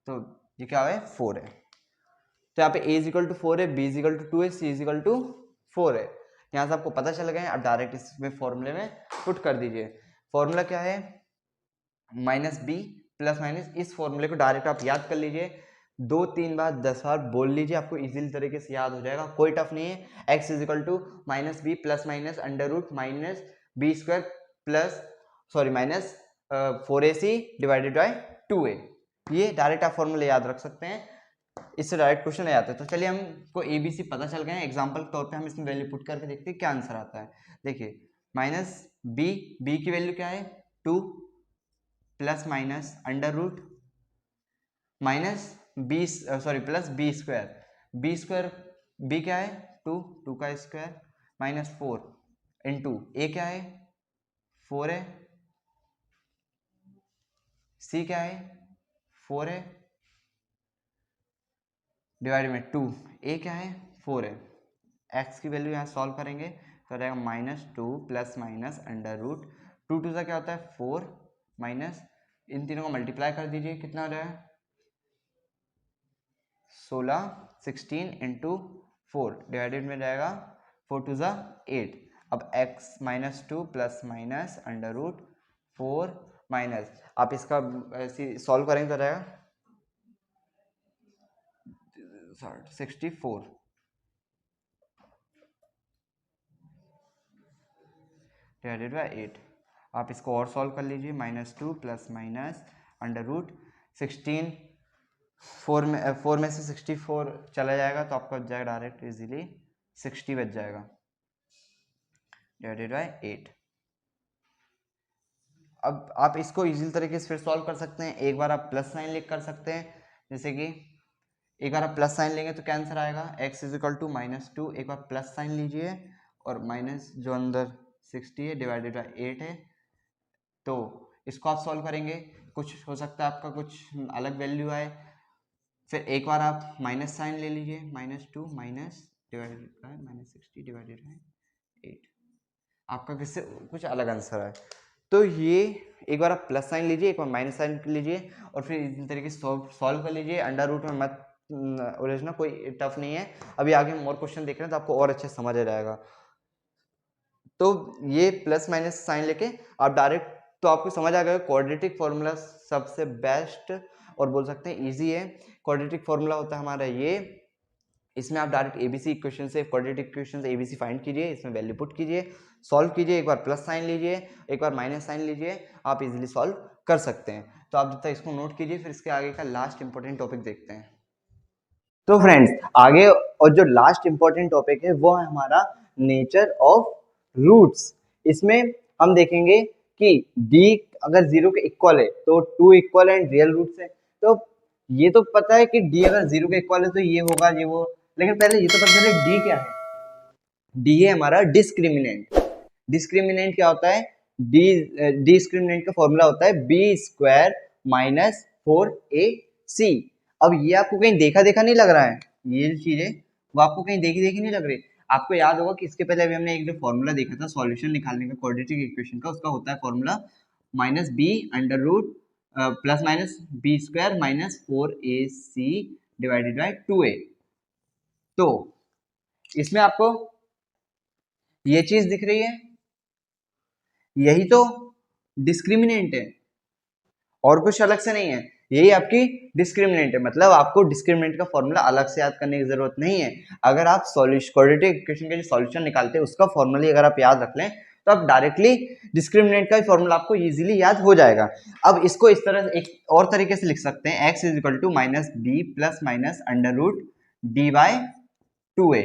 तो ये क्या है, 4 है। तो यहाँ पे a इज इक्वल टू 4 है, b इज इक्वल टू 2 है, c इज इक्वल टू 4 है। यहाँ से आपको पता चल गया है, आप डायरेक्ट इसमें फॉर्मूले में पुट कर दीजिए। फॉर्मूला क्या है, माइनस बी प्लस माइनस, इस फॉर्मूले को डायरेक्ट आप याद कर लीजिए, 2-3 बार 10 बार बोल लीजिए, आपको इजीली तरीके से याद हो जाएगा, कोई टफ नहीं है। x is equal to minus B plus minus under root minus B square plus minus 4ac divided by 2a। ये डायरेक्ट आप फॉर्मूले याद रख सकते हैं। इससे डायरेक्ट क्वेश्चन आ जाता है। तो चलिए हमको ABC पता चल गए हैं, एग्जाम्पल के तौर पे हम इसमें वैल्यू पुट करके देखते हैं क्या आंसर आता है। देखिए माइनस बी की वैल्यू क्या है 2 plus minus under root minus plus B square B क्या है 2 का स्क्वायर माइनस 4 इंटू ए क्या है 4 है, सी क्या है 4 है डिवाइड में 2, ए क्या है 4 है। एक्स की वैल्यू यहाँ सॉल्व करेंगे तो रहेगा -2 प्लस माइनस अंडर रूट 2 से क्या होता है 4 माइनस इन तीनों को मल्टीप्लाई कर दीजिए कितना हो जाएगा 16 16 इंटू 4 डिवाइडेड में जाएगा 4 2 8। अब x -2 plus minus under root 4 minus आप इसका सॉल्व करेंगे तो रहेगा 64 डिवाइडेड बाई 8। आप इसको और सॉल्व कर लीजिए -2 प्लस माइनस अंडर रूट 16 4 में से 64 चला जाएगा तो आपका बच जाएगा डायरेक्ट इजीली 60 बच जाएगा डिवाइडेड बाई 8। अब आप इसको इजी तरीके से फिर सॉल्व कर सकते हैं। एक बार आप प्लस साइन लिख कर सकते हैं, जैसे कि एक बार आप प्लस साइन लेंगे तो क्या आंसर आएगा x इजिकल टू -2। एक बार प्लस साइन लीजिए और माइनस जो अंदर 60 है डिवाइडेड बाई 8 है, तो इसको आप सॉल्व करेंगे कुछ हो सकता है आपका कुछ अलग वैल्यू आए। फिर एक बार आप माइनस साइन ले लीजिए -2 minus divided by -60 divided by 8, आपका किससे कुछ अलग आंसर आए। तो ये एक बार आप प्लस साइन लीजिए, एक बार माइनस साइन लीजिए और फिर इस तरीके से सॉल्व कर लीजिए। अंडर रूट में मत उलझना, कोई टफ नहीं है। अभी आगे मोर क्वेश्चन देख रहे हैं तो आपको और अच्छे समझ आ जाएगा। तो ये प्लस माइनस साइन लेके आप डायरेक्ट तो आपको समझ आ गया क्वाड्रेटिक फॉर्मूला सबसे बेस्ट और बोल सकते हैं इजी है। क्वाड्रेटिक फॉर्मूला होता है हमारा ये, इसमें आप डायरेक्ट एबीसी इक्वेशन से क्वाड्रेटिक इक्वेशन से एबीसी फाइंड कीजिए, इसमें वैल्यू पुट कीजिए, सॉल्व कीजिए। एक बार प्लस साइन लीजिए, एक बार माइनस साइन लीजिए, आप इजीली सॉल्व कर सकते हैं। तो आप जब तक इसको नोट कीजिए, फिर इसके आगे का लास्ट इंपॉर्टेंट टॉपिक देखते हैं। तो फ्रेंड्स आगे और जो लास्ट इंपॉर्टेंट टॉपिक है वो है हमारा नेचर ऑफ रूट्स। इसमें हम देखेंगे कि d अगर 0 के इक्वल है तो 2 इक्वल एंड रियल रूट्स है। तो ये तो पता है कि d अगर 0 के इक्वल है तो ये होगा ये वो, लेकिन पहले ये तो पता चले d क्या है। d है हमारा डिस्क्रिमिनेंट। डिस्क्रिमिनेंट क्या होता है, डिस्क्रिमिनेंट का फॉर्मूला होता है b स्क्वायर माइनस 4ac। अब ये आपको कहीं देखा देखा नहीं लग रहा है, ये जो चीज है वो आपको कहीं देखी देखी नहीं लग रही। आपको याद होगा कि इसके पहले अभी हमने एक जो फॉर्मूला देखा था सॉल्यूशन निकालने का क्वाड्रेटिक इक्वेशन का, उसका होता है formula minus B under root plus minus B square minus 4ac divided by 2a। तो इसमें आपको ये चीज दिख रही है, यही तो डिस्क्रिमिनेंट है और कुछ अलग से नहीं है, यही आपकी डिस्क्रिमिनेंट है। मतलब आपको डिस्क्रिमिनेंट का फॉर्मूला अलग से याद करने की जरूरत नहीं है। अगर आप क्वाड्रेटिक इक्वेशन के जो सॉल्यूशन निकालते हैं उसका फॉर्मूला अगर आप याद रख लें तो आप डायरेक्टली डिस्क्रिमिनेंट का फॉर्मूला आपको इजीली याद हो जाएगा। अब इसको इस तरह एक और तरीके से लिख सकते हैं, x is equal to minus B plus minus under root D by 2a।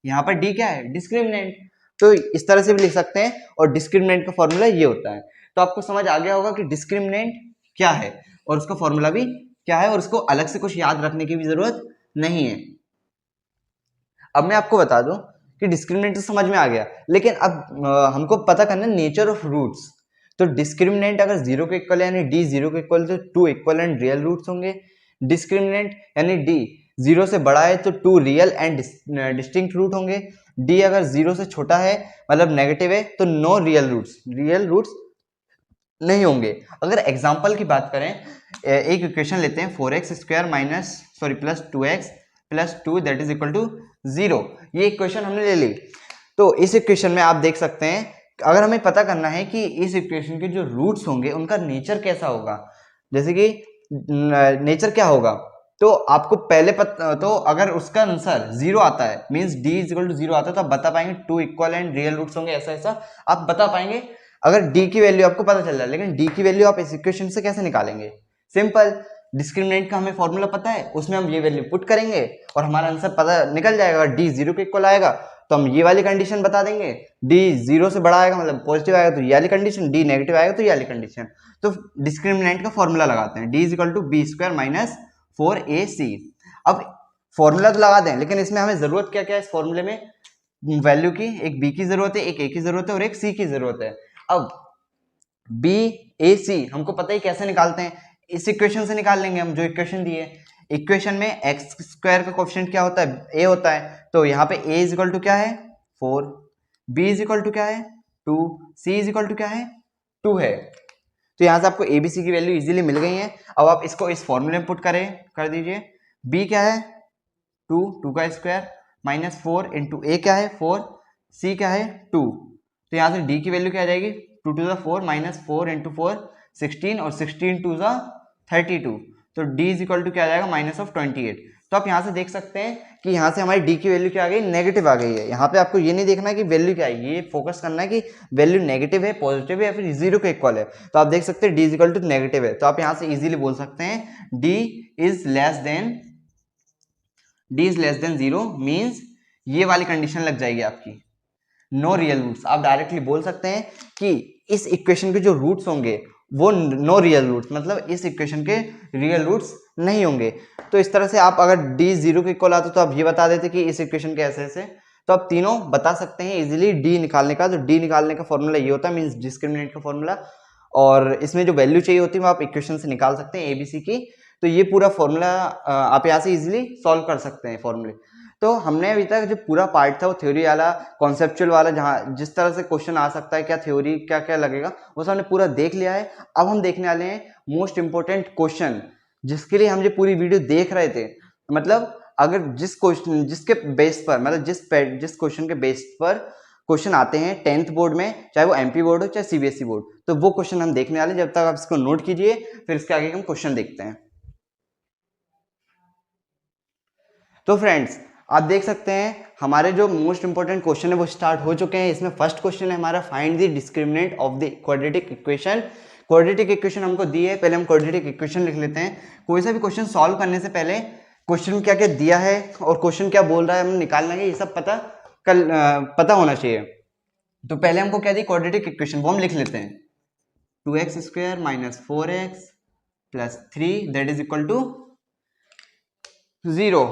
यहाँ पर d क्या है डिस्क्रिमिनेंट, तो इस तरह से भी लिख सकते हैं और डिस्क्रिमिनेंट का फॉर्मूला ये होता है। तो आपको समझ आ गया होगा कि डिस्क्रिमिनेंट क्या है और उसका फॉर्मूला भी क्या है और उसको अलग से कुछ याद रखने की भी जरूरत नहीं है। अब मैं आपको बता दूं कि डिस्क्रिमिनेंट तो समझ में आ गया, लेकिन अब हमको पता करना नेचर ऑफ रूट्स। तो डिस्क्रिमिनेंट अगर 0 के इक्वल यानी d 0 के इक्वल तो 2 इक्वल एंड रियल रूट्स होंगे। डिस्क्रिमिनेंट यानी d 0 से बड़ा है तो 2 रियल एंड डिस्टिंक्ट रूट होंगे। d अगर 0 से छोटा है मतलब नेगेटिव है तो नो रियल रूट्स नहीं होंगे। अगर एग्जाम्पल की बात करें, एक इक्वेशन लेते हैं 4x square plus 2x plus 2 that is equal to 0। ये इक्वेशन हमने ले ली। तो इस इक्वेशन में आप देख सकते हैं, अगर हमें पता करना है कि इस इक्वेशन के जो रूट्स होंगे उनका नेचर कैसा होगा, जैसे कि नेचर क्या होगा, तो आपको पहले तो अगर उसका आंसर 0 आता है means d is equal to 0 आता है तो आप बता पाएंगे 2 इक्वल एंड रियल रूट्स होंगे, ऐसा ऐसा आप बता पाएंगे अगर d की वैल्यू आपको पता चल रहा है। लेकिन d की वैल्यू आप इस इक्वेशन से कैसे निकालेंगे, सिंपल, डिस्क्रिमिनेंट का हमें फॉर्मूला पता है, उसमें हम ये वैल्यू पुट करेंगे और हमारा आंसर पता निकल जाएगा। डी 0 के इक्वल आएगा तो हम ये वाली कंडीशन बता देंगे, डी 0 से बड़ा आएगा मतलब पॉजिटिव आएगा तो ये वाली कंडीशन, डी नेगेटिव आएगा तो ये वाली कंडीशन। तो डिस्क्रिमिनेंट का फॉर्मूला लगाते हैं, D is equal to B square minus 4ac। अब फॉर्मूला तो लगा दें, लेकिन इसमें हमें जरूरत क्या क्या है इस फॉर्मूले में, वैल्यू की, एक बी की जरूरत है, एक ए की जरूरत है और एक सी की जरूरत है। अब बी ए सी हमको पता ही कैसे निकालते हैं, इस इक्वेशन से निकाल लेंगे हम, जो इक्वेशन दी है। इक्वेशन में एक्स स्क्वायर का कोएफिशिएंट क्या होता है, ए होता है, तो यहाँ पे ए इज इक्वल टू क्या है 4, बी इज इक्वल टू क्या है 2, सी इज इक्वल टू क्या है 2 है। तो यहाँ से आपको ए बी सी की वैल्यू इजीली मिल गई है। अब आप इसको इस फॉर्मूले में पुट कर दीजिए। बी क्या है 2 का स्क्वायर माइनस 4 इंटू ए क्या है 4, सी क्या है 2। तो यहाँ से डी की वैल्यू क्या आ जाएगी 2 to the 4 माइनस 4 इंटू 4 16 और 16 to the 32। तो डी इज इक्वल टू क्या आ जाएगा माइनस ऑफ 28। तो आप यहाँ से देख सकते हैं कि यहाँ से हमारी डी की वैल्यू क्या आ गई, नेगेटिव आ गई है। यहाँ पे आपको ये नहीं देखना है कि वैल्यू क्या है, ये फोकस करना है कि वैल्यू नेगेटिव है, पॉजिटिव है या फिर 0 के इक्वल है। तो आप देख सकते हैं D is equal to negative है, तो आप यहाँ से इजीली बोल सकते हैं D is less than 0 means ये वाली कंडीशन लग जाएगी आपकी, नो रियल रूट्स। आप डायरेक्टली बोल सकते हैं कि इस इक्वेशन के जो रूट्स होंगे वो नो रियल रूट्स, मतलब इस इक्वेशन के रियल रूट्स नहीं होंगे। तो इस तरह से आप अगर डी 0 के इक्वल आता तो आप ये बता देते कि इस इक्वेशन के ऐसे तो आप तीनों बता सकते हैं इजीली डी निकालने का। तो डी निकालने का फॉर्मूला ये होता है, मीन्स डिस्क्रिमिनेंट का फॉर्मूला, और इसमें जो वैल्यू चाहिए होती है वो आप इक्वेशन से निकाल सकते हैं एबीसी की। तो ये पूरा फॉर्मूला आप यहाँ से इजीली सॉल्व कर सकते हैं फॉर्मूले। तो हमने अभी तक जो पूरा पार्ट था वो थ्योरी वाला, कॉन्सेप्चुअल वाला, जहाँ जिस तरह से क्वेश्चन आ सकता है, क्या थ्योरी क्या क्या लगेगा, वो सब हमने पूरा देख लिया है। अब हम देखने वाले हैं मोस्ट इंपॉर्टेंट क्वेश्चन, जिसके लिए हम जो पूरी वीडियो देख रहे थे। मतलब अगर जिस क्वेश्चन जिसके बेस पर, मतलब जिस क्वेश्चन के बेस पर क्वेश्चन आते हैं 10th बोर्ड में, चाहे वो एमपी बोर्ड हो चाहे सीबीएसई बोर्ड, तो वो क्वेश्चन हम देखने वाले। जब तक आप इसको नोट कीजिए, फिर इसके आगे हम क्वेश्चन देखते हैं। तो फ्रेंड्स आप देख सकते हैं हमारे जो मोस्ट इंपोर्टेंट क्वेश्चन है वो स्टार्ट हो चुके हैं। इसमें फर्स्ट क्वेश्चन है हमारा, find the discriminant of the quadratic equation. Quadratic equation हमको दी है, पहले हम क्वाड्रेटिक इक्वेशन लिख लेते हैं। कोई सा भी क्वेश्चन सॉल्व करने से पहले क्वेश्चन क्या क्या दिया है और क्वेश्चन क्या बोल रहा है हमें निकालना है, ये सब पता होना चाहिए। तो पहले हमको क्या दी, क्वाड्रेटिक इक्वेशन, वो हम लिख लेते हैं 2x square minus 4x plus 3 that is equal to 0।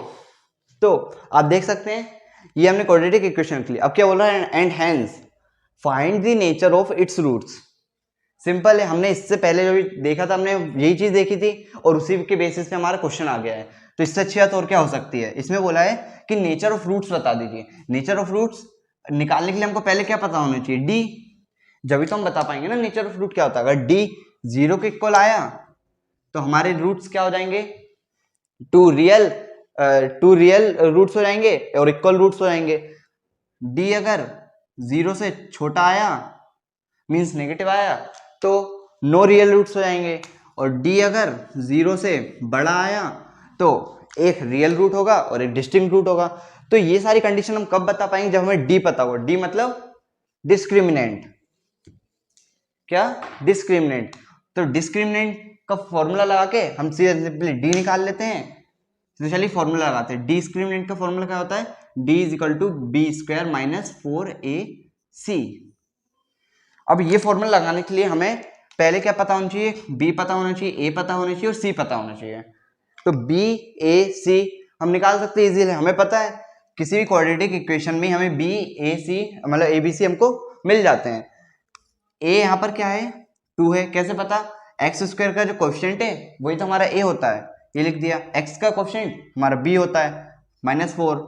तो आप देख सकते हैं ये हमने क्वाड्रेटिक इक्वेशन लिख ली। अब क्या बोल रहा है, and hence find the nature of its roots. Simple है, हमने इससे पहले जो भी देखा था हमने यही चीज देखी थी और उसी के बेसिस पे हमारा क्वेश्चन आ गया है। तो इससे अच्छी बात और क्या हो सकती है, इसमें बोला है कि नेचर ऑफ रूट्स बता दीजिए। नेचर ऑफ रूट्स निकालने के लिए हमको पहले क्या पता होना चाहिए, डी, जब तो हम बता पाएंगे ना नेचर ऑफ रूट क्या होता है। अगर डी 0 के इक्वल आया तो हमारे रूट्स क्या हो जाएंगे, टू रियल रूट्स हो जाएंगे और इक्वल रूट्स हो जाएंगे। डी अगर 0 से छोटा आया मींस नेगेटिव आया तो नो रियल रूट्स हो जाएंगे, और डी अगर 0 से बड़ा आया तो एक रियल रूट होगा और एक डिस्टिंक्ट रूट होगा। तो ये सारी कंडीशन हम कब बता पाएंगे, जब हमें डी पता होगा। डी मतलब डिस्क्रिमिनेंट, क्या डिस्क्रिमिनेंट। तो डिस्क्रिमिनेंट का फॉर्मूला लगा के हम सिंपली डी निकाल लेते हैं। तो चलिए फॉर्मूला लगाते हैं। डिस्क्रिमिनेंट का फॉर्मूला क्या होता है, D is equal to B square minus 4ac। अब ये फॉर्मूला लगाने के लिए हमें पहले क्या पता होना चाहिए, बी पता होना चाहिए, ए पता होना चाहिए और सी पता होना चाहिए। तो बी ए सी हम निकाल सकते हैं इजीली। हमें पता है किसी भी क्वाड्रेटिक इक्वेशन में हमें बी ए सी मतलब ए बी सी हमको मिल जाते हैं। ए यहाँ पर क्या है 2 है, कैसे पता, एक्स स्क्वायर का जो कोएफिशिएंट है वही तो हमारा ए होता है, ये लिख दिया। एक्स का कोएफिशिएंट हमारा बी होता है -4।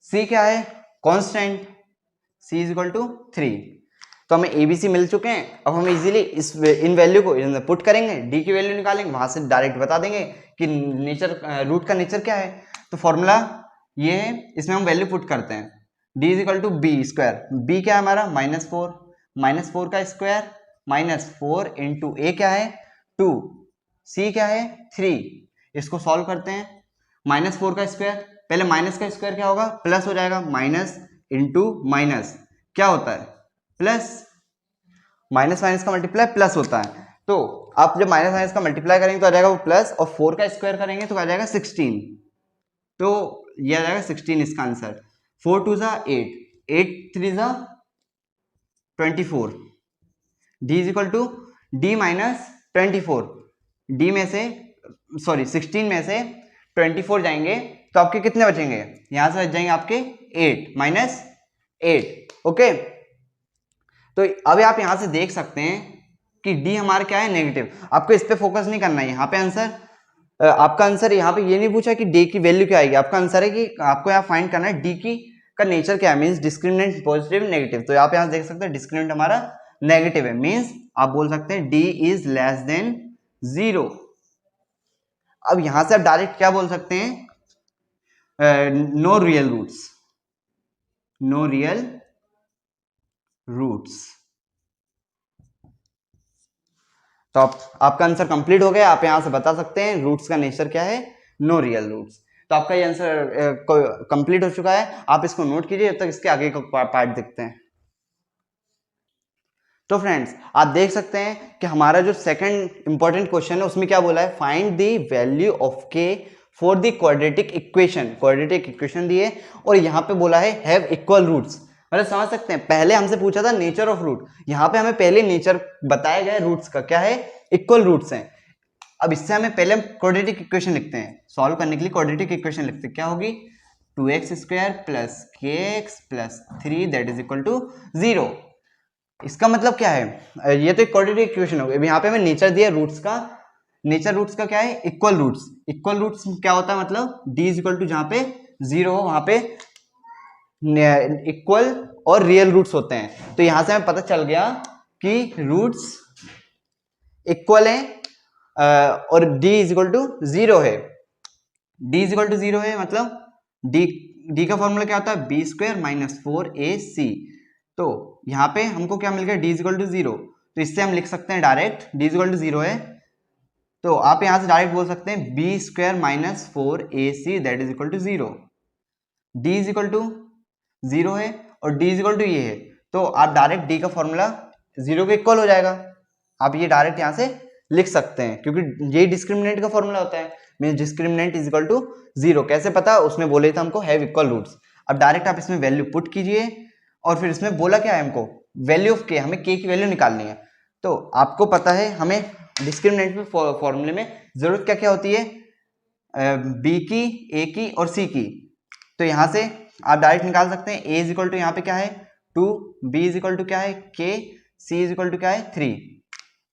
सी क्या है, constant, C is equal to 3। तो हमें एबीसी मिल चुके हैं। अब हम इजीली इन वैल्यू को पुट करेंगे, डी की वैल्यू निकालेंगे, वहां से डायरेक्ट बता देंगे कि रूट का नेचर क्या है। तो फॉर्मूला ये है, इसमें हम वैल्यू पुट करते हैं। D is equal to B square, B क्या है हमारा -4 का स्क्वायर -4 इंटू ए क्या है 2, सी क्या है 3। इसको सॉल्व करते हैं। -4 का स्क्वायर, पहले माइनस का स्क्वायर क्या होगा, प्लस हो जाएगा, माइनस इंटू माइनस क्या होता है प्लस, माइनस माइनस का मल्टीप्लाई प्लस होता है, तो आप जब माइनस माइनस का मल्टीप्लाई करेंगे तो आ जाएगा वो प्लस, और 4 का स्क्वायर करेंगे तो आ जाएगा 16, तो ये आ जाएगा 16 इसका आंसर। 4 2 ज़ा 8, 8 3 ज़ा 24, D is equal to D minus 24, D में से सॉरी 16 में से 24 जाएंगे तो आपके कितने बचेंगे, यहां से बच जाएंगे आपके 8 माइनस 8। ओके, तो अब आप यहां से देख सकते हैं कि डी हमारा क्या है, नेगेटिव। आपको इस पे फोकस नहीं करना है, यहाँ पे आंसर आपका आंसर यहाँ पे ये नहीं पूछा कि डी की वैल्यू क्या आएगी, आपका आंसर है कि आपको यहाँ फाइंड करना है डी की का नेचर क्या है, मींस डिस्क्रिमिनेंट पॉजिटिव नेगेटिव। तो आप यहाँ देख सकते हैं डिस्क्रिमिनेंट हमारा नेगेटिव है, मींस आप बोल सकते हैं डी इज लेस देन 0। अब यहां से आप डायरेक्ट क्या बोल सकते हैं, no real roots, no real roots. तो आपका आंसर कंप्लीट हो गया, आप यहां से बता सकते हैं रूट्स का नेचर क्या है, नो रियल रूट्स। तो आपका ये आंसर कंप्लीट हो चुका है, आप इसको नोट कीजिए, जब तक इसके आगे का पार्ट देखते हैं। तो फ्रेंड्स आप देख सकते हैं कि हमारा जो सेकंड इंपॉर्टेंट क्वेश्चन है उसमें क्या बोला है, फाइंड द वैल्यू ऑफ के for the quadratic equation. Quadratic equation दिए और यहाँ पे बोला है हैव इक्वल रूट्स, मतलब समझ सकते हैं पहले हमसे पूछा था नेचर ऑफ रूट, यहाँ पे हमें पहले नेचर बताया गया रूट्स का, क्या है, इक्वल रूट्स हैं। अब इससे हमें पहले हम क्वाड्रेटिक इक्वेशन लिखते हैं, सॉल्व करने के लिए क्वाड्रेटिक इक्वेशन लिखते हैं, क्या होगी 2x² plus kx plus 3 that is equal to 0। इसका मतलब क्या है, ये तो एक क्वाड्रेटिक इक्वेशन हो गई। यहाँ पे हमें नेचर दिया रूट्स का, नेचर रूट्स का क्या है, इक्वल रूट्स। इक्वल रूट्स क्या होता है, मतलब d इज इक्वल टू जहाँ पे 0 हो वहां पे इक्वल और रियल रूट्स होते हैं। तो यहां से हमें पता चल गया कि रूट्स इक्वल है और d इज इक्वल टू 0 है। d इज इक्वल टू 0 है मतलब d का फॉर्मूला क्या होता है, b² माइनस 4ac। तो यहाँ पे हमको क्या मिल गया, d इज इक्वल टू 0, तो इससे हम लिख सकते हैं direct d is equal to 0 है, तो आप यहाँ से डायरेक्ट बोल सकते हैं b² minus 4ac that is equal to 0। d is equal to 0 है और d इज इक्वल टू ये है, तो आप डायरेक्ट d का फॉर्मूला 0 के इक्वल हो जाएगा। आप ये डायरेक्ट यहाँ से लिख सकते हैं क्योंकि ये डिस्क्रिमिनेंट का फॉर्मूला होता है, mean discriminant is equal to 0। कैसे पता, उसमें बोले थे हमको हैव इक्वल रूट्स। अब डायरेक्ट आप इसमें वैल्यू पुट कीजिए और फिर इसमें बोला क्या है हमको, वैल्यू ऑफ के, हमें के की वैल्यू निकालनी है। तो आपको पता है हमें डिस्क्रिमिनेंट में फॉर्मूले में जरूरत क्या क्या होती है, बी की, ए की और सी की। तो यहां से आप डायरेक्ट निकाल सकते हैं, ए इज इक्वल टू यहाँ पे क्या है 2, बी इज इक्वल टू क्या है के, सी इज इक्वल टू क्या है 3,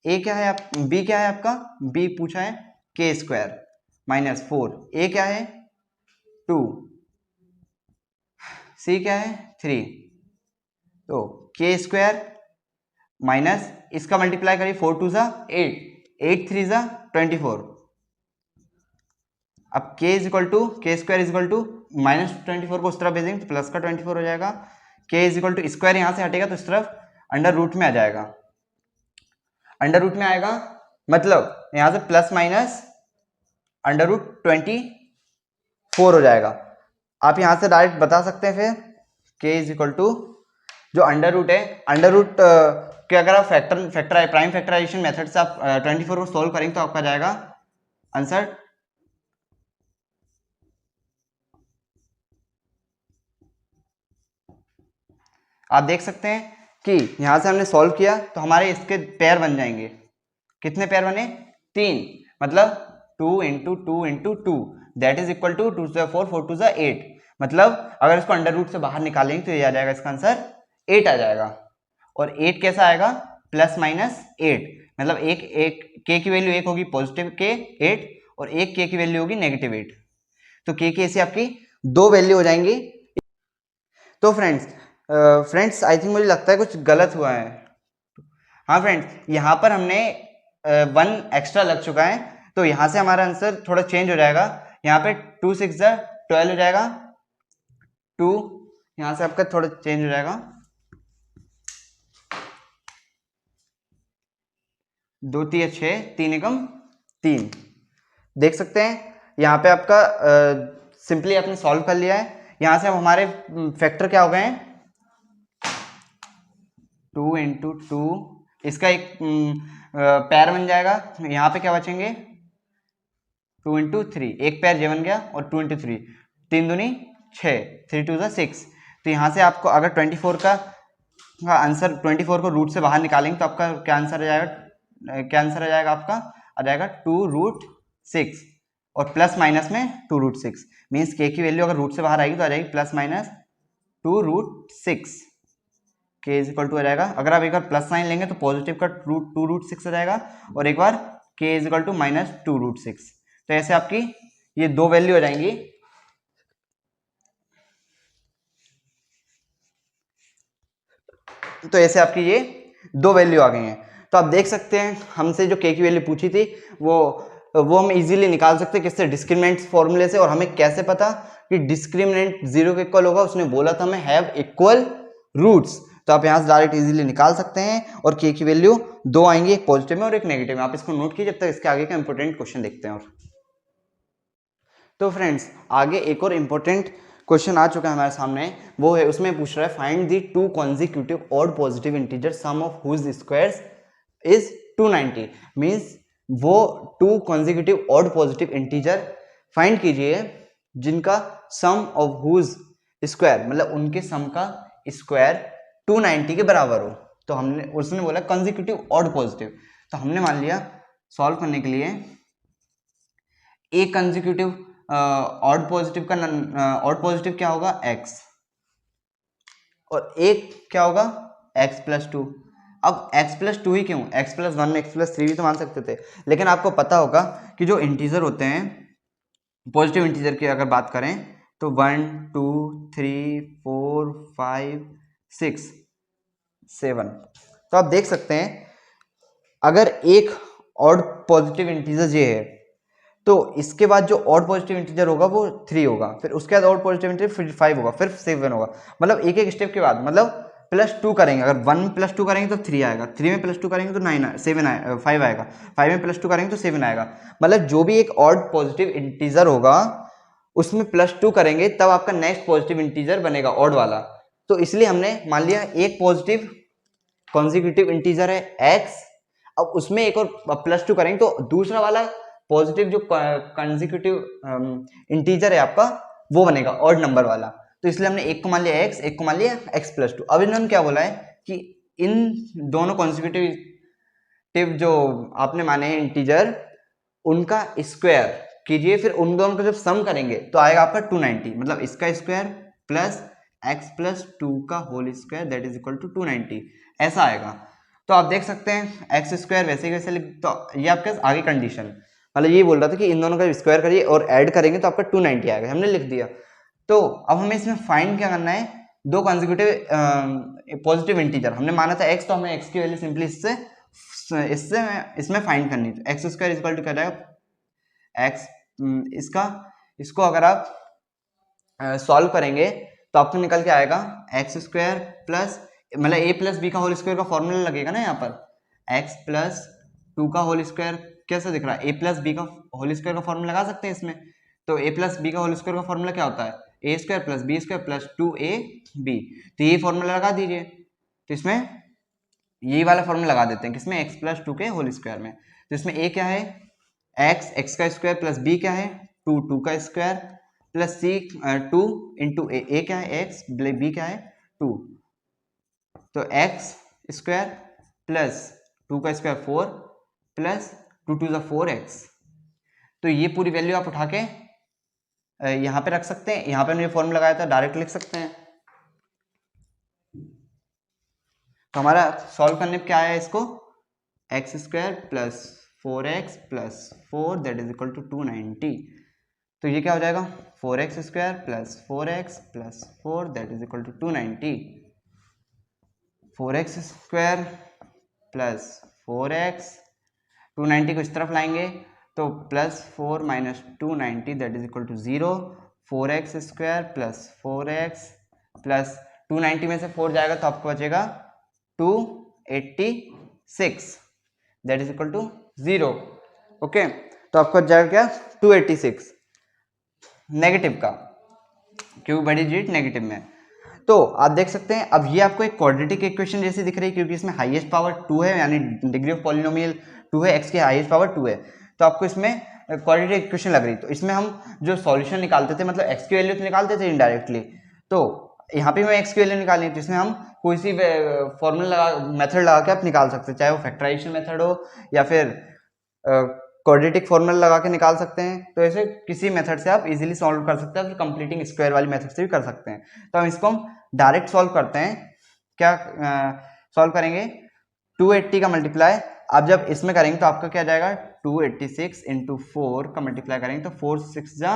ए क्या है आप, बी क्या है आपका, बी पूछा है k² माइनस 4, ए क्या है 2, सी क्या है 3, तो k² माइनस इसका मल्टीप्लाई करिए 4 2 ज़ा 8, 8 3 ज़ा 24। अब k is equal to k² is equal to minus 24 को उस तरफ भेजेंगे तो प्लस का 24 हो जाएगा। k is equal to square यहां से हटेगा तो इस तरफ अंडर रूट में आ जाएगा, अंडर रूट में आएगा मतलब यहां से प्लस माइनस अंडर रूट 24 हो जाएगा। आप यहां से डायरेक्ट बता सकते हैं फिर k इज इक्वल टू जो अंडर रूट है, अंडर रूट के अगर आप प्राइम फैक्टराइजेशन मेथड से आप 24 को सोल्व करेंगे तो आपका जाएगा आंसर आप देख सकते हैं कि यहां से हमने सॉल्व किया तो हमारे इसके पेयर बन जाएंगे, कितने पेयर बने 3, मतलब 2 into 2 into 2 that is equal to 2 4 4 2 8। मतलब अगर इसको अंडर रूट से बाहर निकालेंगे तो ये आ जाएगा, इसका आंसर 8 आ जाएगा। और 8 कैसा आएगा, प्लस माइनस 8, मतलब एक के की वैल्यू 1 होगी पॉजिटिव के 8 और एक के की वैल्यू होगी नेगेटिव 8, तो के की ऐसी आपकी 2 वैल्यू हो जाएंगी। तो फ्रेंड्स आई थिंक मुझे लगता है कुछ गलत हुआ है। हाँ फ्रेंड्स, यहाँ पर हमने 1 एक्स्ट्रा लग चुका है, तो यहाँ से हमारा आंसर थोड़ा चेंज हो जाएगा। यहाँ पे 2 6 12 हो जाएगा, 2 यहाँ से आपका थोड़ा चेंज हो जाएगा, 2 3 6 3 एकम 3। देख सकते हैं यहाँ पे आपका सिंपली आपने सॉल्व कर लिया है। यहाँ से अब हमारे फैक्टर क्या हो गए हैं, 2 इंटू 2 इसका एक पैर बन जाएगा। यहाँ पे क्या बचेंगे 2 इंटू 3, एक पैर ये बन गया और 2 इंटू 3, 3 दूनी 6, 3 टू 6। तो यहाँ से आपको अगर 24 का आंसर 24 को रूट से बाहर निकालेंगे तो आपका क्या आंसर आ जाएगा, क्या आंसर आ जाएगा आपका, आ जाएगा 2√6 और प्लस माइनस में 2√6 मीन्स के की वैल्यू अगर रूट से बाहर आएगी तो आ जाएगी प्लस माइनस 2√6। के इज इक्वल टू आ जाएगा, अगर आप एक बार प्लस साइन लेंगे तो पॉजिटिव का 2√6 आ जाएगा और एक बार के इज इक्वल टू माइनस 2√6। तो ऐसे आपकी ये दो वैल्यू आ जाएंगी। तो ऐसे आपकी ये दो वैल्यू आ गई हैं। तो आप देख सकते हैं हमसे जो के की वैल्यू पूछी थी वो हम इजीली निकाल सकते हैं किससे, डिस्क्रिमिनेंट फॉर्मूले से। और हमें कैसे पता कि डिस्क्रिमिनेंट 0 के इक्वल होगा, उसने बोला था हमें हैव इक्वल रूट्स। तो आप यहाँ से डायरेक्ट इजीली निकाल सकते हैं और के की वैल्यू दो आएंगी, एक पॉजिटिव में और एक नेगेटिव में। आप इसको नोट कीजिए, जब तक इसके आगे का इंपॉर्टेंट क्वेश्चन देखते हैं। और तो फ्रेंड्स आगे एक और इंपॉर्टेंट क्वेश्चन आ चुका है हमारे सामने, वो है उसमें पूछ रहा है find the 2 consecutive odd positive integer sum of whose squares is 290। Means वो 2 consecutive odd positive integer find कीजिए जिनका सम ऑफ हुज स्क्वायर, मतलब उनके सम का स्क्वायर 290 के बराबर हो। तो हमने उसने बोला कॉन्जिक्यूटिव ऑड पॉजिटिव, तो हमने मान लिया सॉल्व करने के लिए एक कॉन्जिक्यूटिव ऑड पॉजिटिव का ऑड पॉजिटिव क्या होगा x, और एक क्या होगा x+2। अब x+2 ही क्यों, x+1 x+3 भी तो मान सकते थे। लेकिन आपको पता होगा कि जो इंटीजर होते हैं पॉजिटिव इंटीजर की अगर बात करें तो 1 2 3 4 5 6 7, तो आप देख सकते हैं अगर एक ऑड पॉजिटिव इंटीजर ये है तो इसके बाद जो ऑड पॉजिटिव इंटीजर होगा वो 3 होगा, फिर उसके बाद ऑड पॉजिटिव इंटीजर फिर 5 होगा, फिर 7 होगा। मतलब एक एक स्टेप के बाद, मतलब +2 करेंगे, अगर 1 में +2 करेंगे तो 3 आएगा, 3 में +2 करेंगे तो 5 आएगा, 5 में +2 करेंगे तो 7 आएगा। मतलब जो भी एक ऑड पॉजिटिव इंटीजर होगा उसमें +2 करेंगे तब आपका नेक्स्ट पॉजिटिव इंटीजर बनेगा ऑड वाला। तो इसलिए हमने मान लिया एक पॉजिटिव कॉन्जिक्यूटिव इंटीजर है x, अब उसमें एक और +2 करेंगे तो दूसरा वाला पॉजिटिव जो कॉन्जिक्यूटिव इंटीजर है आपका वो बनेगा ऑड नंबर वाला। तो इसलिए हमने एक को मान लिया x, एक को मान लिया x+2। अब इन्होंने क्या बोला है कि इन दोनों कॉन्जिक्यूटिव जो आपने माने हैं इंटीजर उनका स्क्वायर कीजिए, फिर उन दोनों को जब सम करेंगे तो आएगा आपका 290, मतलब इसका स्क्वायर प्लस x+2 का whole square that is equal to 290, ऐसा आएगा। तो आप देख सकते हैं एक्स स्क्वायर वैसे वैसे लिख, तो ये आपके आगे कंडीशन, मतलब ये बोल रहा था कि इन दोनों का स्क्वायर करिए और ऐड करेंगे तो आपका 290 आएगा, हमने लिख दिया। तो अब हमें इसमें फाइंड क्या करना है, दो कॉन्जिक्यूटिव पॉजिटिव इंटीजर हमने माना था x, तो हमें x की वैल्यू सिंपली इसमें फाइंड करनी है। एक्स स्क्वायर इक्वल टू क्या जाएगा x, इसको अगर आप सॉल्व करेंगे तो आपको निकल के आएगा एक्स स्क्वायर प्लस, मतलब a प्लस बी का होल स्क्वायर का फॉर्मूला लगेगा ना यहाँ पर, x+2 का होल स्क्वायर कैसे दिख रहा है, a प्लस बी का होल स्क्वायर का फॉर्मूला लगा सकते हैं इसमें। तो a प्लस बी का होल स्क्वायर का फॉर्मूला क्या होता है, a square plus B square plus 2ab, तो ये फॉर्मूला लगा दीजिए। तो इसमें यही वाला फॉर्मूला लगा देते हैं किसमें, x+2 के होल स्क्वायर में। तो इसमें a क्या है x का स्क्वायर प्लस b क्या है 2 का square plus c 2 into a क्या है x, b क्या है 2, तो x स्क्वायर प्लस 2 का स्क्वायर 4 प्लस 2 टू 4x। तो ये पूरी वैल्यू आप उठा के यहाँ पे रख सकते हैं, यहाँ पे हमने फॉर्मूला लगाया था डायरेक्ट लिख सकते हैं। तो हमारा सॉल्व करने पे क्या आया इसको, x square plus 4x plus 4 that is equal to 290। तो ये क्या हो जाएगा 4x square plus 4x plus 4 that is equal to 290। 4x square plus 4x, 290 को इस तरफ लाएंगे तो plus 4 minus 290 that is equal to 0। 4x square plus 4x plus 290 में से 4 जाएगा तो आपको बचेगा 286 that is equal to 0। Okay, तो आपको जाएगा क्या 286 नेगेटिव का, क्योंकि बड़ी डिजिट नेगेटिव में। तो आप देख सकते हैं अब ये आपको एक क्वाड्रेटिक इक्वेशन जैसी दिख रही है, क्योंकि इसमें हाईएस्ट पावर 2 है, यानी डिग्री ऑफ पॉलिनोमियल 2 है, x की हाईएस्ट पावर 2 है, तो आपको इसमें क्वाड्रेटिक इक्वेशन लग रही। तो इसमें हम जो सॉल्यूशन निकालते थे, मतलब x की वैल्यू तो निकालते थे इनडायरेक्टली, तो यहाँ पे हमें x की वैल्यू निकालनी है, तो इसमें हम कोई सी फॉर्मूला मेथड लगा के आप निकाल सकते हैं, चाहे वो फैक्टराइजेशन मेथड हो या फिर क्वाड्रेटिक फॉर्मूला लगा के निकाल सकते हैं। तो ऐसे किसी मेथड से आप इजीली सॉल्व कर सकते हैं, फिर कंप्लीटिंग स्क्वायर वाली मेथड से भी कर सकते हैं। तो हम इसको डायरेक्ट सॉल्व करते हैं। क्या सॉल्व करेंगे, 280 का मल्टीप्लाई आप जब इसमें करेंगे तो आपका क्या जाएगा, 286 इंटू 4 का मल्टीप्लाई करेंगे तो 4 6 जा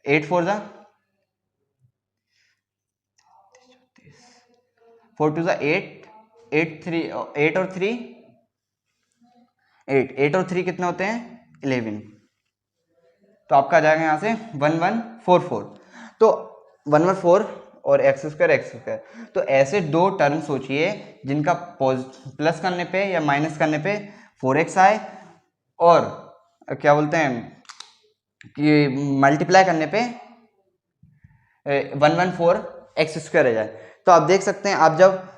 8 4 जा 4 2 जा 8 8 3 8 और 3 8 8 और 3 कितने होते हैं 11। तो आपका आ जाएगा यहाँ से 1144। तो 114 और एक्स स्क्वायर। तो ऐसे दो टर्म सोचिए जिनका प्लस करने पे या माइनस करने पे 4x आए और क्या बोलते हैं कि मल्टीप्लाई करने पे 114 एक्स स्क्वायर आ जाए। तो आप देख सकते हैं आप जब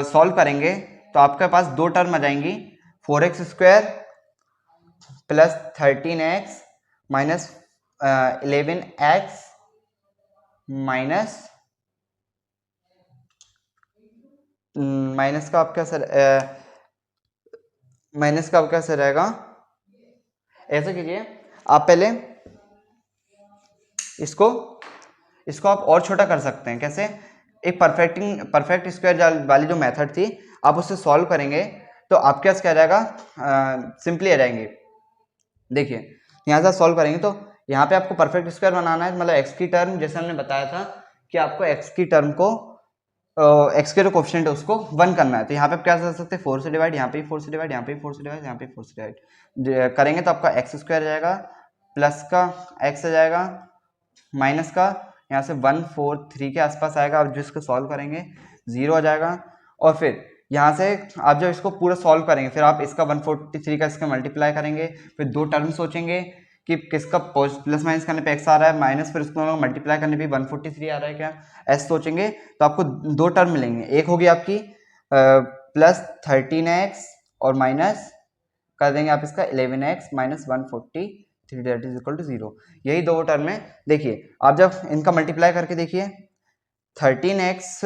सॉल्व करेंगे तो आपके पास दो टर्म आ जाएंगी, 4x square plus 13x minus 11x minus का आपका सर माइनस का आपका सर रहेगा। ऐसा कीजिए आप पहले इसको आप और छोटा कर सकते हैं। कैसे, एक परफेक्ट स्क्वायर वाली जो मेथड थी आप उससे सॉल्व करेंगे तो आपके पास क्या जाएगा, सिंपली आ जाएंगे। देखिए यहाँ से सॉल्व करेंगे तो यहाँ पे आपको परफेक्ट स्क्वायर बनाना है, मतलब एक्स की टर्म जैसे हमने बताया था कि आपको एक्स की टर्म को एक्स के जो कोफिशिएंट है उसको 1 करना है। तो यहाँ पे आप क्या कर सकते हैं, 4 से डिवाइड, यहाँ पे 4 से डिवाइड, यहाँ पे 4 से डिवाइड, यहाँ पे 4 से डिवाइड करेंगे तो आपका एक्स स्क्वायर जाएगा, प्लस का एक्स आ जाएगा, माइनस का यहाँ से 143 के आसपास आएगा। आप जिसको सॉल्व करेंगे 0 आ जाएगा। और फिर यहाँ से आप जब इसको पूरा सॉल्व करेंगे फिर आप इसका 143 का इसका मल्टीप्लाई करेंगे, फिर दो टर्म सोचेंगे कि किसका प्लस माइनस करने पे एक्स आ रहा है, माइनस फिर उसको मल्टीप्लाई करने पे 143 आ रहा है क्या, एस सोचेंगे तो आपको दो टर्म मिलेंगे। एक होगी आपकी प्लस 13x और माइनस कर देंगे आप इसका 11x minus 143 that is equal to 0। यही दो टर्म है। देखिए आप जब इनका मल्टीप्लाई करके देखिए 13x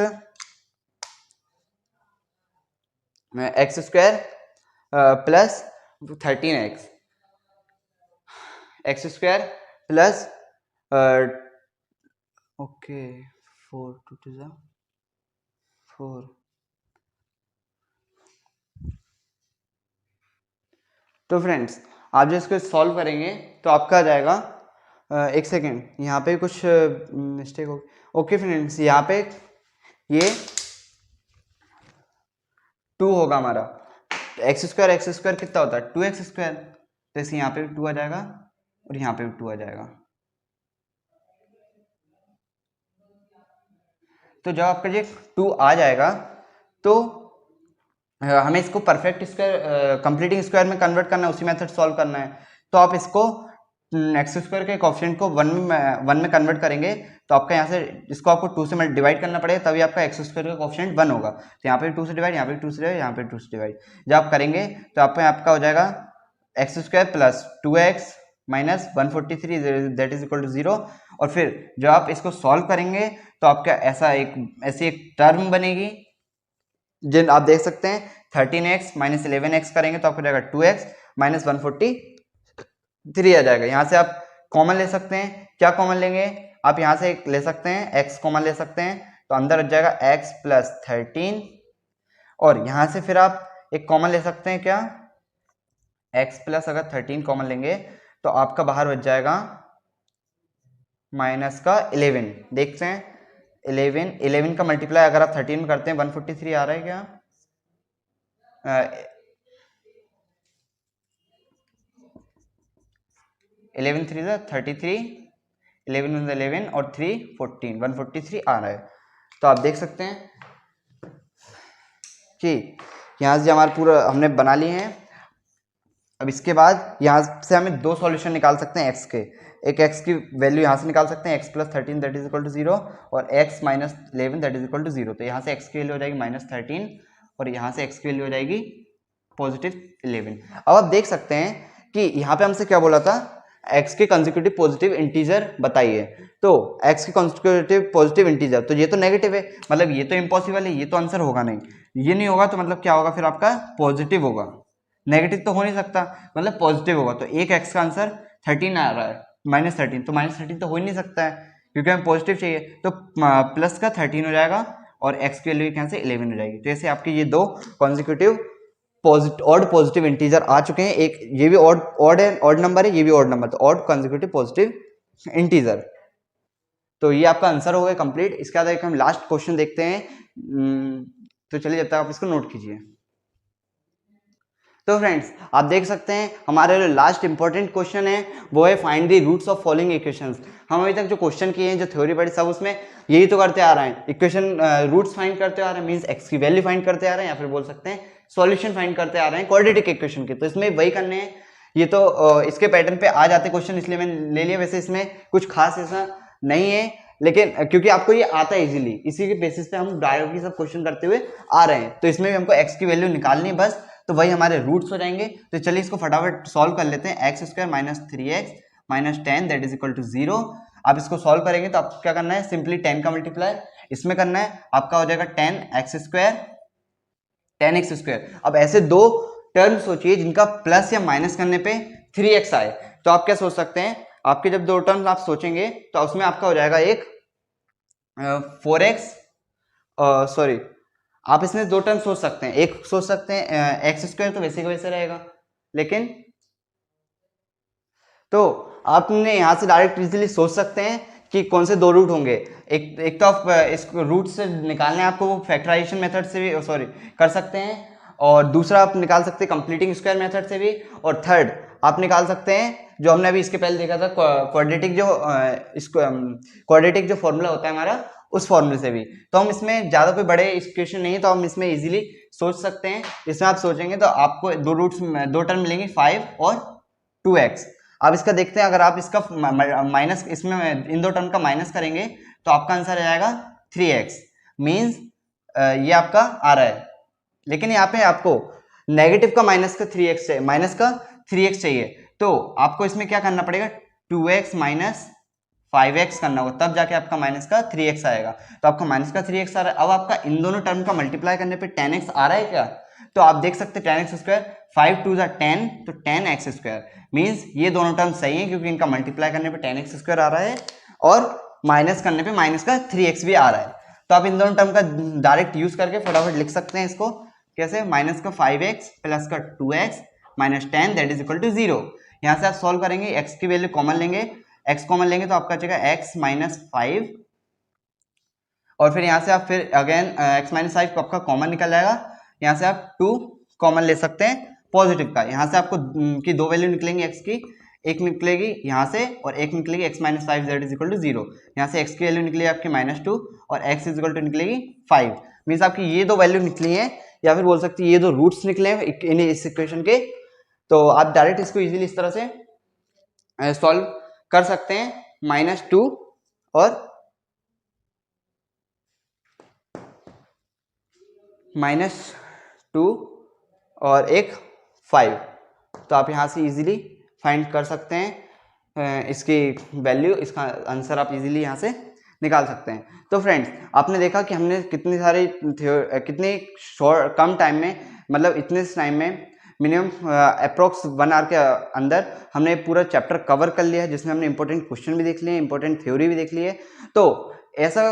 x square plus 13x x square plus okay 4 2 2 जा 4। तो फ्रेंड्स आप जो इसको सॉल्व करेंगे तो आपका आ जाएगा एक सेकेंड, यहाँ पे कुछ मिस्टेक हो। ओके फ्रेंड्स यहाँ पे ये 2 होगा हमारा, एक्स स्क्वायर कितना होता है 2x स्क्वायर, तो इसे यहाँ पे भी 2 आ जाएगा और यहाँ पे भी 2 आ जाएगा। तो जब आपका ये 2 आ जाएगा तो हमें इसको परफेक्ट स्क्वायर कंप्लीटिंग स्क्वायर में कन्वर्ट करना है, उसी मेथड सॉल्व करना है। तो आप इसको एक्स स्क्वायर के कोफिशिएंट को 1 में कन्वर्ट करेंगे तो आपका यहाँ से इसको आपको 2 से डिवाइड करना पड़ेगा, तभी आपका एक्स स्क्वायर का कोफिशिएंट 1 होगा। तो यहाँ पे 2 से डिवाइड, यहाँ पे 2 से डिवाइड, यहाँ पे 2 से डिवाइड जब आप करेंगे तो आपका हो जाएगा x square plus 2x minus 143 that is equal to 0। और फिर जब आप इसको सॉल्व करेंगे तो आपका ऐसी एक टर्म बनेगी जिन आप देख सकते हैं 13x माइनस 11x करेंगे तो आपको जाएगा 2x माइनस 143 आ जाएगा। यहाँ से आप कॉमन ले सकते हैं, क्या कॉमन लेंगे आप यहाँ से एक ले सकते हैं x कॉमन ले सकते हैं, तो अंदर आ जाएगा x प्लस 13 और यहाँ से फिर आप एक कॉमन ले सकते हैं क्या x प्लस अगर 13 कॉमन लेंगे तो आपका बाहर बच जाएगा माइनस का 11। देखते हैं 11 का मल्टीप्लाई अगर आप 13 में करते हैं 143 आ रहा है क्या, 11 3 33, 11 11 और 3 14 143 आ रहा है। तो आप देख सकते हैं कि यहाँ से हमारा पूरा हमने बना लिए हैं। अब इसके बाद यहाँ से हमें दो सॉल्यूशन निकाल सकते हैं एक्स के। एक एक्स की वैल्यू यहाँ से निकाल सकते हैं, x plus 13 that is equal to 0 और x minus 11 that is equal to 0। तो यहाँ से एक्स की वैल्यू हो जाएगी माइनस 13 और यहाँ से एक्स की वैल्यू हो जाएगी पॉजिटिव 11। अब आप देख सकते हैं कि यहाँ पे हमसे क्या बोला था, एक्स के कंसेक्यूटिव पॉजिटिव इंटीजर बताइए। तो एक्स के कंसेक्यूटिव पॉजिटिव इंटीजर, तो ये तो नेगेटिव है, मतलब ये तो इम्पॉसिबल है, ये तो आंसर होगा नहीं। ये नहीं होगा तो मतलब क्या होगा फिर आपका पॉजिटिव होगा, नेगेटिव तो हो नहीं सकता, मतलब पॉजिटिव होगा। तो एक एक्स का आंसर 13 आ रहा है, माइनस 13, तो माइनस 13 तो हो ही नहीं सकता है क्योंकि हमें पॉजिटिव चाहिए। तो प्लस का 13 हो जाएगा और एक्स की वैल्यू यहाँ से 11 हो जाएगी। तो ऐसे आपके ये दो कॉन्जिक्यूटिव ऑड पॉजिटिव इंटीजर आ चुके हैं। एक ये भी ऑड नंबर है, ये भी ऑड नंबर, तो ऑड कॉन्जिक्यूटिव पॉजिटिव इंटीजर। तो ये आपका आंसर हो गया कंप्लीट। इसके बाद एक हम लास्ट क्वेश्चन देखते हैं। तो चलिए जब तक आप इसको नोट कीजिए। तो फ्रेंड्स आप देख सकते हैं हमारे जो लास्ट इंपॉर्टेंट क्वेश्चन है वो है find the roots of following equations. हम अभी तक जो क्वेश्चन किए हैं, जो थ्योरी पढ़ी, सब उसमें यही तो करते आ रहे हैं, इक्वेशन रूट्स फाइंड करते आ रहे हैं, मींस एक्स की वैल्यू फाइंड करते आ रहे हैं, या फिर बोल सकते हैं सॉल्यूशन फाइंड करते आ रहे हैं क्वाड्रेटिक इक्वेशन के। तो इसमें वही करने हैं। ये तो इसके पैटर्न पे आ जाते क्वेश्चन, इसलिए मैंने ले लिया। वैसे इसमें कुछ खास ऐसा नहीं है, लेकिन क्योंकि आपको ये आता है इजीली, इसी के बेसिस पे हम डायरेक्टली सब क्वेश्चन करते हुए आ रहे हैं। तो इसमें भी हमको एक्स की वैल्यू निकालनी है बस, तो वही हमारे रूट्स हो जाएंगे। तो चलिए इसको फटाफट सॉल्व कर लेते हैं। X square minus 3x minus 10 that is equal to 0। आप इसको सॉल्व करेंगे तो आपको क्या करना है, सिंपली 10 का मल्टीप्लाई इसमें करना है, आपका हो जाएगा 10x स्क्वायर 10x स्क्वायर। अब ऐसे दो टर्म सोचिए जिनका प्लस या माइनस करने पे 3x आए। तो आप क्या सोच सकते हैं, आपके जब दो टर्म्स आप सोचेंगे तो उसमें आपका हो जाएगा एक 4x, सॉरी आप इसमें दो टर्म सोच सकते हैं। एक सोच सकते हैं एक्स स्क्वायर, तो वैसे का वैसे रहेगा, लेकिन तो आपने यहां से डायरेक्ट इजीली सोच सकते हैं कि कौन से दो रूट होंगे। एक तो आप इस रूट से निकालने आपको वो फैक्टराइजेशन मेथड से भी सॉरी कर सकते हैं, और दूसरा आप निकाल सकते हैं कंप्लीटिंग स्क्वायर मेथड से भी, और थर्ड आप निकाल सकते हैं जो हमने अभी इसके पहले देखा था क्वाड्रेटिक जो फॉर्मूला होता है हमारा, उस फॉर्मूले से भी। तो हम इसमें ज़्यादा कोई बड़े इक्वेशन नहीं है, तो हम इसमें इजीली सोच सकते हैं। इसमें आप सोचेंगे तो आपको दो टर्म मिलेंगे 5 और 2x। अब इसका देखते हैं, अगर आप इसका माइनस इसमें इन दो टर्म का माइनस करेंगे तो आपका आंसर आ जाएगा 3x। मीन्स ये आपका आ रहा है, लेकिन यहाँ पे आपको नेगेटिव का माइनस का 3x चाहिए, माइनस का 3x चाहिए। तो आपको इसमें क्या करना पड़ेगा, 2x माइनस 5x करना होगा, तब जाके आपका माइनस का 3x आएगा। तो आपका माइनस का 3x आ रहा है। अब आपका इन दोनों टर्म का मल्टीप्लाई करने पे 10x आ रहा है क्या, तो आप देख सकते हैं 10x स्क्वायर 5 2 10, तो 10x स्क्वायर। मीन्स ये दोनों टर्म सही है क्योंकि इनका मल्टीप्लाई करने पे 10x स्क्वायर आ रहा है और माइनस करने पे माइनस का 3x भी आ रहा है। तो आप इन दोनों टर्म का डायरेक्ट यूज करके फटाफट लिख सकते हैं इसको कैसे, माइनस का 5x प्लस का 2x minus 10 that is equal to 0। यहाँ से आप सॉल्व करेंगे, x की वैल्यू कॉमन लेंगे, x कॉमन लेंगे तो आपका बचेगा x माइनस 5, और फिर यहाँ से आप फिर अगेन x माइनस 5 आपका कॉमन निकल जाएगा। यहाँ से आप 2 कॉमन ले सकते हैं पॉजिटिव का। यहाँ से आपको की दो वैल्यू निकलेंगी x की, एक निकलेगी यहाँ से और एक निकलेगी x minus 5 that is equal to 0। यहाँ से x की वैल्यू निकलेगी आपकी -2 और x इज इक्वल टू निकलेगी 5। मीन्स आपकी ये दो वैल्यू निकली है, या फिर बोल सकते हैं ये दो रूट्स निकले हैं इस इक्वेशन के। तो आप डायरेक्ट इसको इजीली इस तरह से सॉल्व कर सकते हैं, -2 और -2 और एक 5। तो आप यहाँ से इजीली फाइंड कर सकते हैं इसकी वैल्यू, इसका आंसर आप इजीली यहाँ से निकाल सकते हैं। तो फ्रेंड्स आपने देखा कि हमने कितने कम टाइम में, मतलब इतने टाइम में मिनिमम अप्रोक्स 1 आवर के अंदर हमने पूरा चैप्टर कवर कर लिया है, जिसमें हमने इंपॉर्टेंट क्वेश्चन भी देख लिए, इंपॉर्टेंट थ्योरी भी देख ली है। तो ऐसा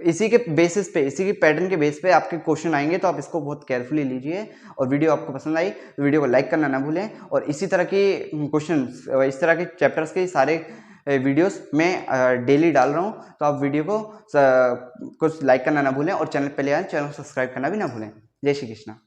इसी के बेसिस पे, इसी के पैटर्न के बेस पे आपके क्वेश्चन आएंगे, तो आप इसको बहुत केयरफुली लीजिए। और वीडियो आपको पसंद आई तो वीडियो को लाइक करना ना भूलें, और इसी तरह की क्वेश्चन, इस तरह के चैप्टर्स के सारे वीडियोस मैं डेली डाल रहा हूँ। तो आप वीडियो को कुछ लाइक करना ना भूलें, और चैनल पे ले आए चैनल को सब्सक्राइब करना भी ना भूलें। जय श्री कृष्णा।